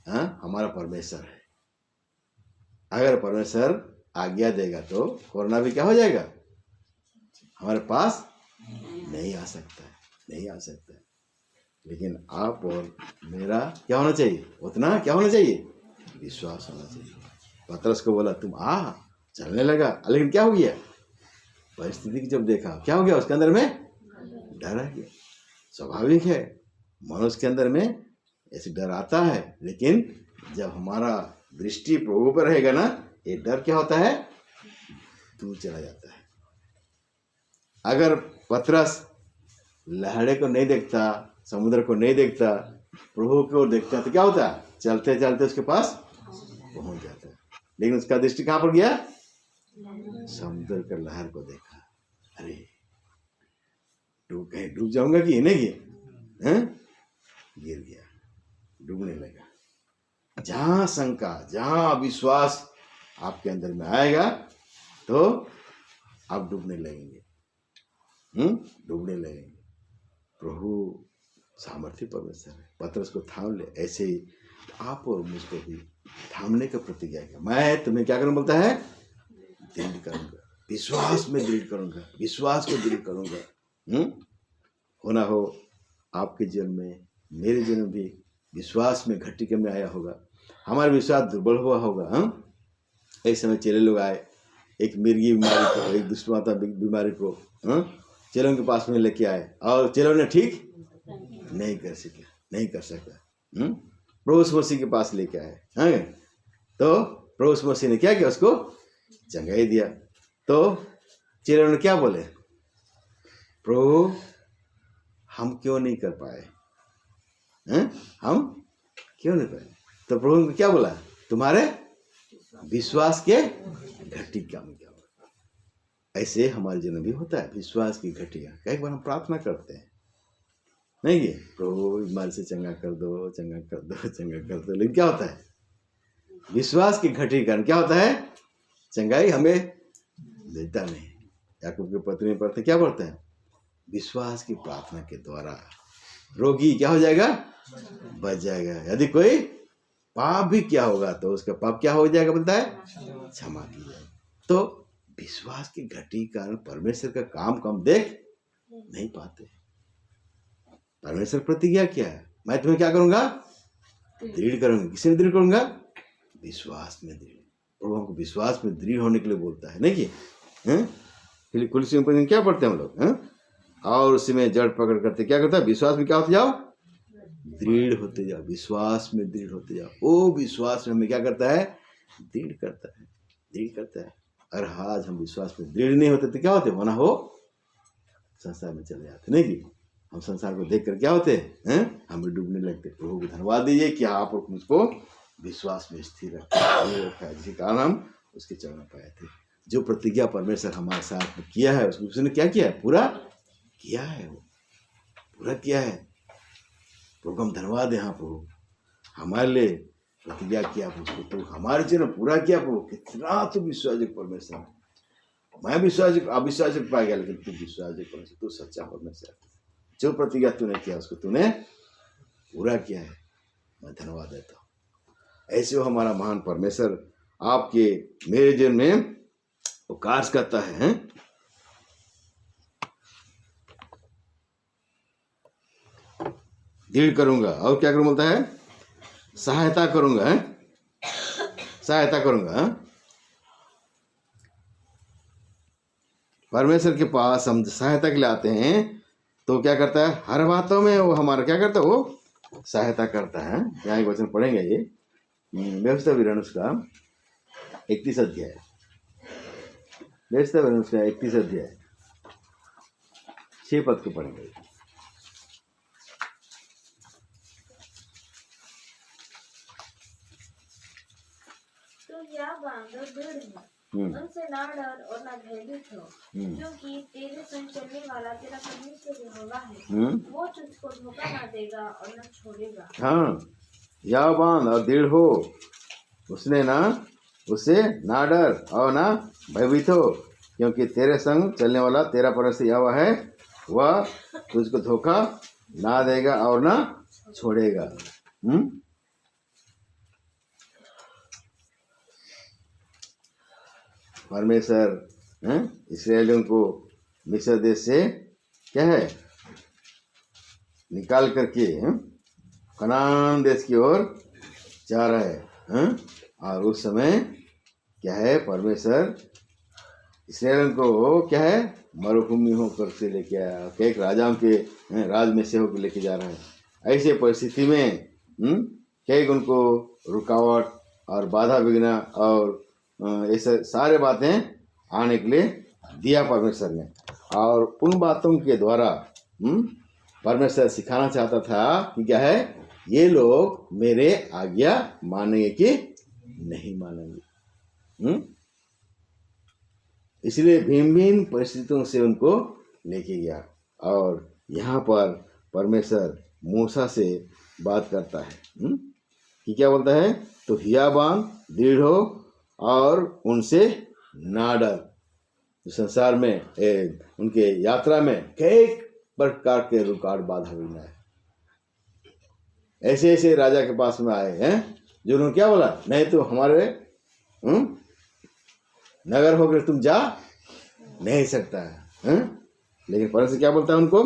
हमारा परमेश्वर है। अगर परमेश्वर आज्ञा देगा तो कोरोना भी क्या हो जाएगा, हमारे पास नहीं आ सकता है, नहीं आ सकता है। लेकिन आप और मेरा क्या होना चाहिए? उतना क्या होना चाहिए? विश्वास होना चाहिए। पतरस को बोला तुम आ, चलने लगा, लेकिन क्या हो गया? परिस्थिति की जब देखा क्या हो गया? उसके अंदर में डर आ गया। स्वाभाविक है, मनुष्य के अंदर में ऐसे डर आता है, लेकिन जब हमारा दृष्टि प्रभु पर रहेगा ना, ये डर क्या होता है? दूर चला जाता है। अगर पतरस लहड़े को नहीं देखता, समुद्र को नहीं देखता, प्रभु को देखता, तो क्या होता? चलते चलते उसके पास पहुंच जाता है। लेकिन उसका दृष्टि कहां पर गया? समुद्र का लहर को देखा। अरे डूब जाऊंगा कि नहीं गया? गिर गया, डूबने लगा। जहां शंका, जहां अविश्वास आपके अंदर में आएगा तो आप डूबने लगेंगे, डूबने लगेंगे। प्रभु सामर्थ्य परमेश्वर है। पतरस को थाम ले। ऐसे ही आप और मुझको भी थामने का प्रतिज्ञा किया। मैं तुम्हें क्या करूं बोलता है? दृढ़ करूंगा, विश्वास में दृढ़ करूंगा, विश्वास को दृढ़ करूंगा। होना हो आपके जीवन में, मेरे जीवन में भी विश्वास में घटी कमी आया होगा, हमारा विश्वास दुर्बल हुआ होगा। एक समय चेले लोग आए, एक मिर्गी बीमारी को, एक दुष्टमाता बीमारी को चेलों के पास में लेके आए, और चेलों ने ठीक नहीं कर सका। प्रभु मसीह के पास लेके आए, तो प्रभु मसीह ने क्या किया? उसको चंगाई दिया। तो चेलों ने क्या बोले? प्रभु हम क्यों नहीं कर पाए? हम क्यों नहीं पाए? तो प्रभु ने क्या बोला? तुम्हारे विश्वास के घटी कम क्या होगा। ऐसे हमारे जीवन भी होता है, विश्वास की घटिया। कई बार हम प्रार्थना करते हैं, नहीं ये प्रभु बीमारी से चंगा कर दो, चंगा कर दो, चंगा कर दो, लेकिन क्या होता है? विश्वास की घटी कारण क्या होता है? चंगाई हमें देता नहीं। याकूब के पत्री में पढ़ते, क्या पढ़ते हैं? विश्वास की प्रार्थना के द्वारा रोगी क्या हो जाएगा? बच जाएगा। यदि कोई पाप भी क्या होगा तो उसका पाप क्या हो जाएगा बोलता है? क्षमा की जाएगा। तो विश्वास की घटी कारण परमेश्वर का काम को हम देख नहीं पाते। परमेश्वर प्रतिज्ञा क्या है? मैं तुम्हें क्या करूंगा? दृढ़ करूंगा। किसे दृढ़ करूंगा? विश्वास में दृढ़। प्रभु हमको विश्वास में दृढ़ होने के लिए बोलता है, नहीं कि कुलसी में क्या पढ़ते हैं हम लोग? और उसी में जड़ पकड़ करते क्या करता है? विश्वास में क्या होते जाओ? दृढ़ होते जाओ। विश्वास में दृढ़ होते जाओ। वो विश्वास में हमें क्या करता है? दृढ़ करता है, दृढ़ करता है। और आज हम विश्वास में दृढ़ नहीं होते तो क्या होते? होना हो संसार में चले जाते, नहीं कि हम संसार को देख कर क्या होते हैं? हम भी डूबने लगते। प्रभु को धन्यवाद दीजिए कि आप और मुझको विश्वास में स्थिर रखा है, जिसके कारण हम उसके चरण पाए थे। जो प्रतिज्ञा परमेश्वर हमारे साथ में किया है, उसने क्या किया है? पूरा किया है, वो पूरा किया है। प्रभु को हम धन्यवाद दें। हाँ प्रभु हमारे लिए प्रतिज्ञा किया, उसको तो हमारे जीवन पूरा किया। प्रभु कितना तो विश्वासयोग्य परमेश्वर। मैं विश्वास अविश्वास पाया गया, लेकिन तू विश्वासयोग्य परमेश्वर, तू सच्चा परमेश्वर। जो प्रतिज्ञा तूने किया उसको तूने पूरा किया है। मैं धन्यवाद देता हूँ। ऐसे वो हमारा महान परमेश्वर आपके मेरे जीवन में वो कार्य करता है। दृढ़ करूंगा और क्या करूंगा बोलता है? सहायता करूंगा, सहायता करूंगा। परमेश्वर के पास हम सहायता के लिए आते हैं तो क्या करता है? हर बातों में वो हमारा क्या करता है? वो सहायता करता है। यहाँ एक वचन पढ़ेंगे, ये व्यवस्था विवरण उसका 31 अध्याय, व्यवस्था विवरण उसका 31 अध्याय 6 पद को पढ़ेंगे। या बांधो दृढ़ है, उनसे ना डर और ना भयभीत हो, क्योंकि तेरे संग चलने वाला तेरा परमेश्वर यहोवा है। वो तुझको धोखा ना देगा और ना छोड़ेगा। हाँ, या बांध और दृढ़ हो, उसने ना उसे ना डर और ना भयभीत हो, क्योंकि तेरे संग चलने वाला तेरा परमेश्वर यहोवा है। वह तुझको धोखा ना देगा और ना छोड़ेगा। परमेश्वर इस्राएलियों को मिस्र देश से क्या है? निकाल करके कनान देश की ओर जा रहा है। और उस समय क्या है, परमेश्वर इसराइल को क्या है, मरुभूमि होकर से लेके आया, एक राजाओं के राज में से होकर लेके जा रहा है। ऐसे परिस्थिति में कई उनको रुकावट और बाधा विघ्न और ऐसे सारे बातें आने के लिए दिया परमेश्वर ने। और उन बातों के द्वारा परमेश्वर सिखाना चाहता था कि क्या है, ये लोग मेरे आज्ञा मानेंगे कि नहीं मानेंगे। इसलिए भिन्न भिन्न परिस्थितियों से उनको लेके गया। और यहाँ पर परमेश्वर मूसा से बात करता है कि क्या बोलता है, तो हियाबान दृढ़ हो और उनसे ना डर। संसार में उनके यात्रा में कई प्रकार के रुकावट बाधा विघ्न है। ऐसे ऐसे राजा के पास में आए हैं जो उन्होंने क्या बोला, नहीं तो हमारे नगर होकर तुम जा नहीं सकता है। लेकिन परमेश्वर क्या बोलता है उनको,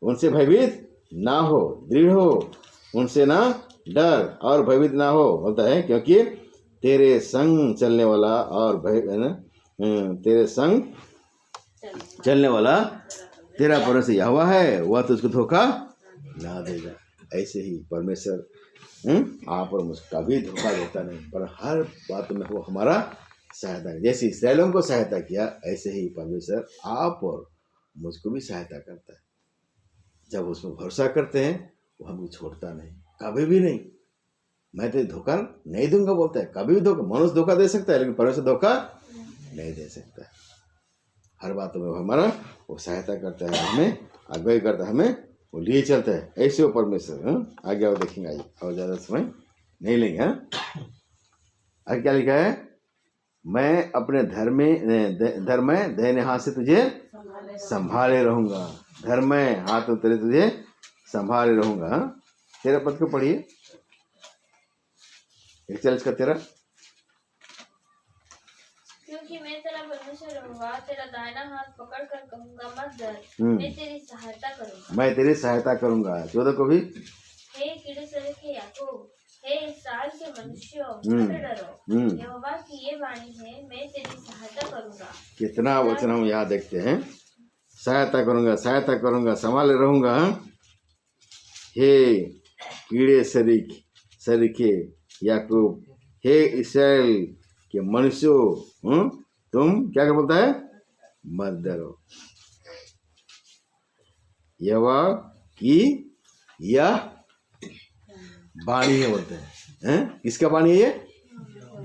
उनसे भयभीत ना हो, दृढ़ हो, उनसे ना डर और भयभीत ना हो। बोलता है क्योंकि तेरे संग चलने वाला और तेरे संग चलने वाला तेरा परमेश्वर यहोवा है, वह तुझको धोखा ना देगा। ऐसे ही परमेश्वर आप और मुझको कभी धोखा देता नहीं, पर हर बात में वो हमारा सहायता है। जैसे इसराइलियों को सहायता किया, ऐसे ही परमेश्वर आप और मुझको भी सहायता करता है। जब उसमें भरोसा करते हैं वो हमें छोड़ता नहीं, कभी भी नहीं। मैं तो धोखा नहीं दूंगा बोलता है। कभी भी धोखा, मनुष्य धोखा दे सकता है लेकिन परमेश्वर धोखा नहीं दे सकता है। हर बात में हमारा वो सहायता करता है, हमें अगुवाई करता है, हमें वो लिए चलता है। ऐसे वो परमेश्वर आगे और देखेंगे आइए, और ज़्यादा समय नहीं लेंगे। आगे क्या लिखा है, मैं अपने धर्म में दाहिने हाथ से तुझे संभाले रहूंगा। धर्म में हाथ तेरे तुझे संभाले रहूंगा। 13 पद को पढ़िए, 41 का 13। क्योंकि मैं तेरा परमेश्वर रहूंगा, तेरा दाहिना हाथ पकड़ कर कहूंगा मत डर, मैं तेरी सहायता करूंगा। मैं तेरी सहायता करूंगा। 14 को भी, हे कीड़े सरे के याकूब, हे इस्राएल के मनुष्यों, मत डरो, यहोवा की ये वाणी है, मैं तेरी सहायता करूंगा। कितना वचन हम यहाँ देखते हैं, सहायता करूंगा, सहायता करूंगा, संभाले रहूंगा। हे कीड़े सरीखे याकूब, हे इस्राएल के मनुष्यों, तुम क्या बोलता है, मत डरो। यहोवा की यह वाणी है बोलते हैं। किसका वाणी है ये,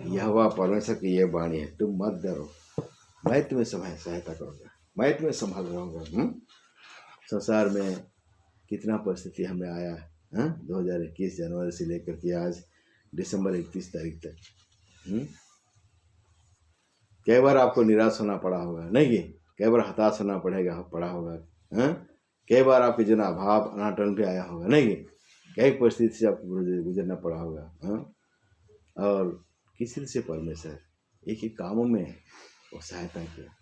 यहोवा परमेश्वर की यह वाणी है, तुम मत डरो, मैं तुम्हें सहायता करूंगा, मैं तुम्हें संभाल रहूंगा। संसार में कितना परिस्थिति हमें आया है, 2021 जनवरी से लेकर के आज दिसंबर 31 तारीख तक। कई बार आपको निराश होना पड़ा होगा, नहीं, कई बार हताश होना पड़ा होगा। कई बार आपके जन अभाव अनाटन पे आया होगा, नहीं, कई परिस्थिति से आपको गुजरना पड़ा होगा। और किसी से परमेश्वर एक ही कामों में वो सहायता किया,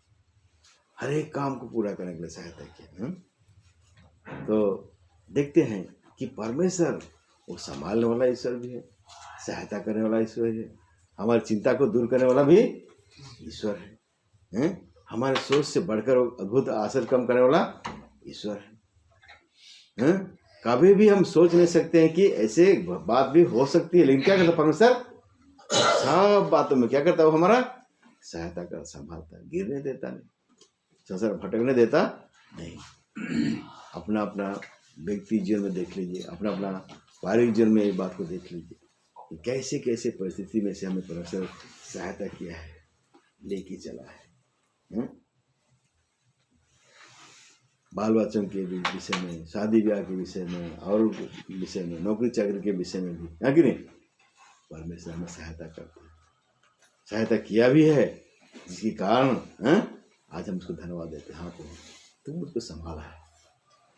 हर एक काम को पूरा करने के लिए सहायता किया। तो देखते हैं कि परमेश्वर वो संभालने वाला ईश्वर भी है, सहायता करने वाला ईश्वर है, हमारी चिंता को दूर करने वाला भी ईश्वर है, हमारे सोच से बढ़कर अद्भुत आश्चर्य कम करने वाला ईश्वर है। कभी भी हम सोच नहीं सकते हैं कि ऐसे बात भी हो सकती है, लेकिन क्या करता परमेश्वर, सब बातों में क्या करता है, वो हमारा सहायता कर, संभालता है, गिरने देता नहीं, संसार भटकने देता नहीं। अपना अपना व्यक्ति जीवन में देख लीजिए, अपना अपना पारिवारिक जीवन में ये बात को देख लीजिए, कैसे कैसे परिस्थिति में से हमें परमेश्वर सहायता किया है, लेके चला है। बाल बच्चों के विषय में, शादी ब्याह के विषय में, और विषय में, नौकरी चाकरी के विषय में भी, है कि नहीं, परमेश्वर हमें सहायता करता है, सहायता किया भी है, जिसके कारण आज हम उसको धन्यवाद देते हैं। हाँ प्रभु, तुम मुझको संभाला है,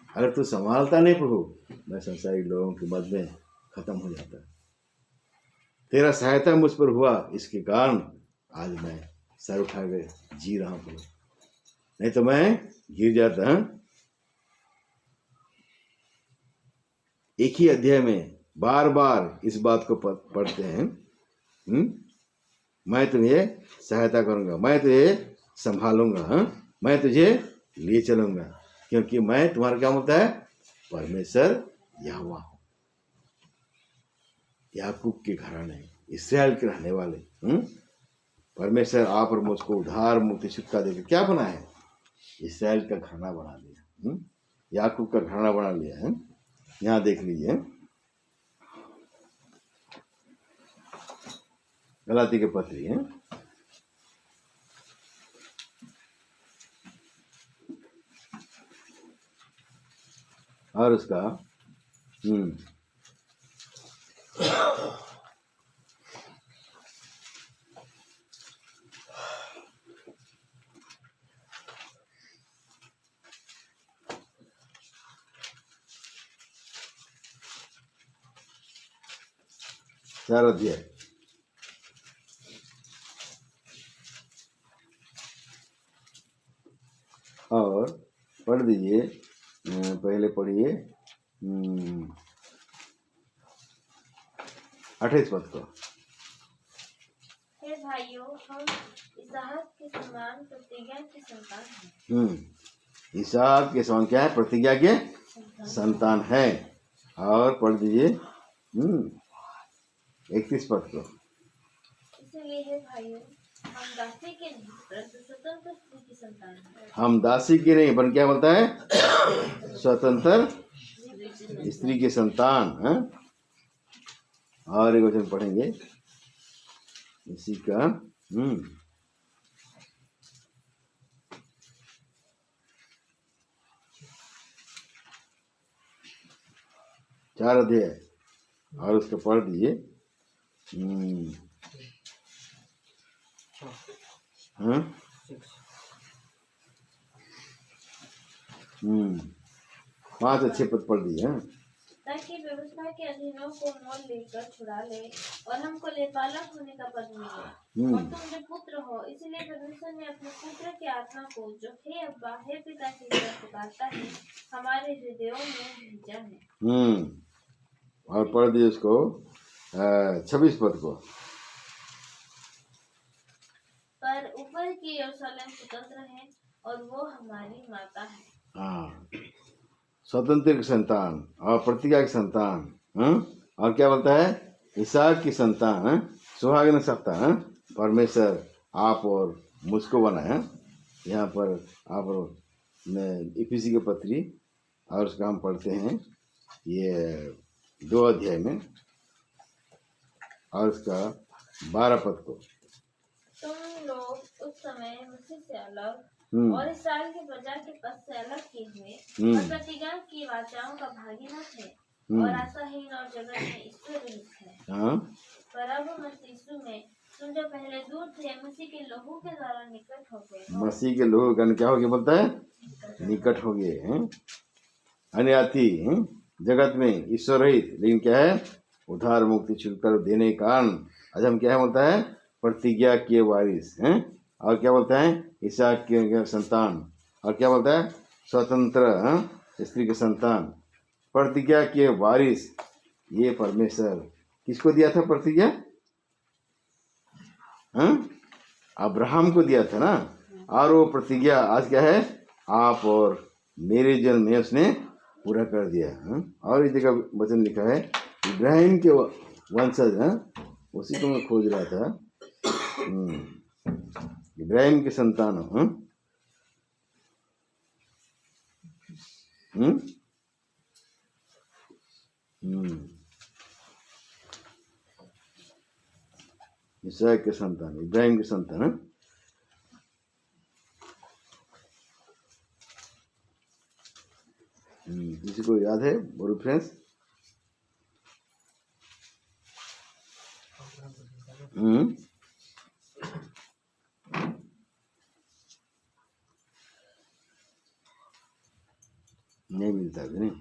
अगर तू संभालता नहीं प्रभु, मैं संसारिक लोगों के मध्य में खत्म हो जाता। तेरा सहायता मुझ पर हुआ, इसके कारण आज मैं सर उठा के जी रहा हूँ, नहीं तो मैं गिर जाता। एक ही अध्याय में बार बार इस बात को पढ़ते हैं। मैं तुम्हें सहायता करूंगा, मैं तुझे संभालूंगा, मैं तुझे लिए चलूंगा, क्योंकि मैं तुम्हारा क्या होता है, परमेश्वर यहोवा हूं। याकूब के घराने, इस्राएल के रहने वाले परमेश्वर आप और मुझको उद्धार मुक्ति छुटकारा देकर क्या बना है, इस्राएल का घराना बना लिया, याकूब का घराना बना लिया है। यहाँ देख लीजिए गलाती के पत्री है, और उसका 4 अध्याय और पढ़ दीजिए, पहले पढ़िए 28 पद को। हे भाइयों, हम इसहाक के समान प्रतिज्ञा की संतान हैं। इसहाक के समान क्या है, प्रतिज्ञा के संतान है। और पढ़ दीजिए 31 पद को। इसलिए हे भाइयों, हम दासी के नहीं परंतु स्वतंत्र स्त्री की संतान हैं। हम दासी के नहीं बन क्या बोलता है, स्वतंत्र स्त्री के संतान है। और एक वचन पढ़ेंगे इसी का 4 अध्याय और उसको पढ़ दीजिए 5 अच्छे पद पढ़ दिए ताकि व्यवस्था के अधीनों को मोल लेकर छुड़ा ले और हमको लेपालक होने का पद मिले। और तुम जो पुत्र हो, इसलिए परमेश्वर ने अपने पुत्र की आत्मा को जो हे अब्बा हे पिता की तरह पुकारता है, हमारे हृदयों में भेजा है। और पढ़ दिए उसको 26 पद को। पर ऊपर की यरूशलेम स्वतंत्र है और वो हमारी माता है। स्वतंत्र की संतान और प्रतिज्ञा की संतान, और क्या बोलता है, इसहाक की संतान, सुहाग नहीं सकता, परमेश्वर आप और मुझको बना है। यहाँ पर आप और इफिसी के पत्री और उसका हम पढ़ते हैं ये 2 अध्याय में और उसका 12 पद को। तुम लोग उस समय मसीह से अलग और इस्राएल की प्रजा के पद से अलग किए हुए और प्रतिज्ञा की वाचाओं का भागी न थे और आशाहीन और जगत में ईश्वर रहित थे। पर अब मसीह यीशु में तुम जो पहले दूर थे, मसीह के लहू के द्वारा निकट हो गए। मसीह के लहू का क्या हो गया बोलता है, निकट हो गए हैं। अन्याथी जगत में ईश्वर रहित, लेकिन क्या है, उद्धार मुक्ति छुटकारा देने के कारण आज हम क्या है बोलता है, प्रतिज्ञा के वारिस हैं। और क्या बोलता है, इसहाक के संतान, और क्या बोलता है, स्वतंत्र स्त्री के संतान, प्रतिज्ञा के वारिस। ये परमेश्वर किसको दिया था प्रतिज्ञा, अब्राहम को दिया था ना। और वो प्रतिज्ञा आज क्या है, आप और मेरे जन्म में उसने पूरा कर दिया। और इस जगह वचन लिखा है, इब्राहिम के वंशज, उसी को मैं खोज रहा था, इब्राहिम के संतान हो। इसहाक के संतान, इब्राहिम के संतान। किसी को याद है बोलो फ्रेंड्स? नहीं मिलता भी नहीं।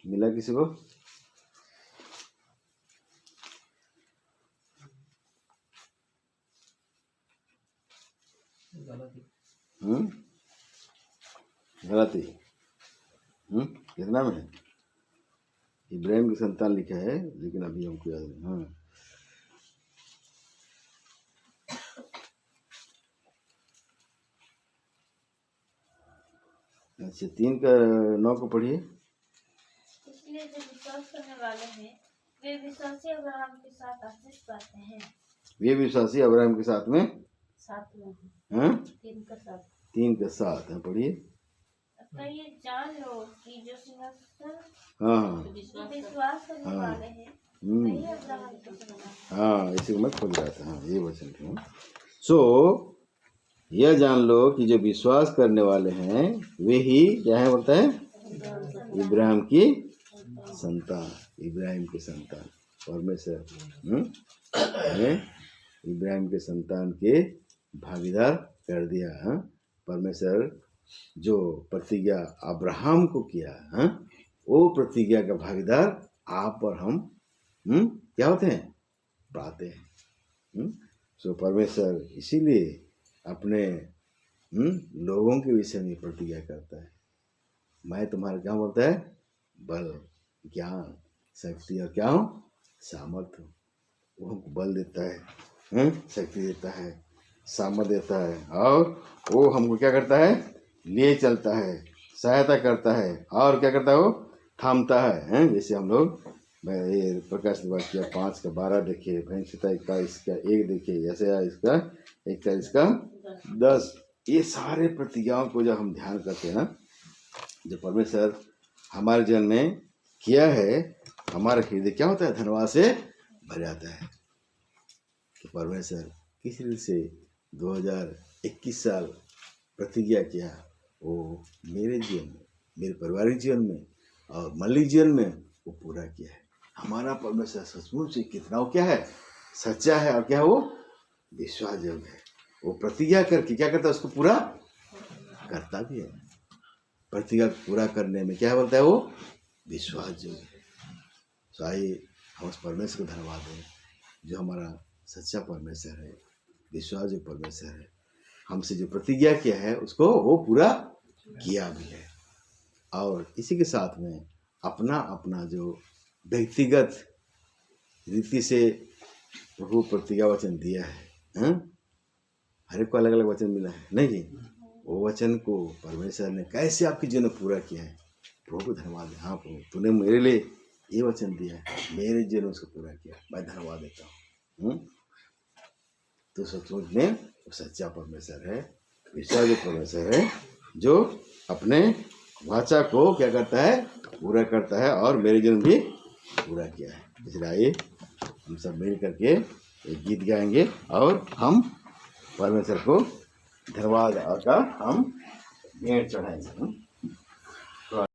मिला किसी को? गलती कितना में है? इब्राहिम की संतान लिखा है, लेकिन अभी हमको याद नहीं। हाँ, अच्छा 3 का 9 को पढ़िए। इसलिए जो विश्वास करने वाले हैं वे विश्वासी अब्राहम के साथ आशीष पाते हैं। वे विश्वासी अब्राहम के साथ में साथ में हाँ 3 का साथ 3 के साथ है, पढ़िए। अतः ये जान लो कि जो सिंहासन हाँ हाँ विश्वास करने वाले हैं हम्म, वही अब्राहम के संतान। हाँ इसी को मैं खोज रहा था। हाँ ये वचन था। सो यह जान लो कि जो विश्वास करने वाले हैं वे ही क्या है बोलता है? इब्राहिम की संतान, इब्राहिम की संतान। परमेश्वर ने इब्राहिम के संतान के भागीदार कर दिया। हाँ, परमेश्वर जो प्रतिज्ञा अब्राहम को किया, हाँ, वो प्रतिज्ञा का भागीदार आप और हम क्या होते हैं? पाते हैं। सो परमेश्वर इसीलिए अपने लोगों के विषय में प्रतिज्ञा करता है। मैं तुम्हारा क्या बोलता है? बल, ज्ञान, शक्ति और क्या हूँ? सामर्थ्य। वो हमको बल देता है, शक्ति देता है, सामर्थ्य देता है, और वो हमको क्या करता है? लिए चलता है, सहायता करता है, और क्या करता है? वो थामता है। जैसे हम लोग ये प्रकाश वाक्य 5 का 12 देखिए, भयंकता 21 का 1 देखिए, ऐसे इसका 41 का 10। ये सारे प्रतिज्ञाओं को जब हम ध्यान करते हैं ना, जो परमेश्वर हमारे जीवन में किया है, हमारा हृदय क्या होता है? धन्यवाद से भर जाता है कि परमेश्वर किस रीति से 2021 साल प्रतिज्ञा किया, वो मेरे जीवन में, मेरे पारिवारिक जीवन में और मानवीय जीवन में वो पूरा किया है। हमारा परमेश्वर सचमुच से कितना वो क्या है? सच्चा है, और क्या वो विश्वासयोग्य है। वो प्रतिज्ञा करके क्या करता है? उसको पूरा करता भी है। प्रतिज्ञा पूरा करने में क्या बोलता है? वो विश्वासयोग्य है। तो आइए हम उस परमेश्वर को धन्यवाद दें जो हमारा सच्चा परमेश्वर है, विश्वासयोग्य परमेश्वर है। हमसे जो प्रतिज्ञा किया है उसको वो पूरा किया भी है। और इसी के साथ में अपना अपना जो व्यक्तिगत रीति से प्रभु प्रतिज्ञा वचन दिया है, हर एक को अलग अलग वचन मिला है नहीं, वो वचन को परमेश्वर ने कैसे आपके जीवन में पूरा किया है, प्रभु को धन्यवाद है। हाँ प्रभु, तूने मेरे लिए ये वचन दिया है, मेरे जीवन में उसको पूरा किया, मैं धन्यवाद देता हूँ। तो सचमुच में वो सच्चा परमेश्वर है, विश्वास परमेश्वर है, जो अपने वाचा को क्या करता है? पूरा करता है, और मेरे जीवन भी पूरा किया है। इसलिए आइए हम सब मिल करके एक गीत गाएंगे और हम परमेश्वर को धन्यवाद का हम भेंट चढ़ाएंगे।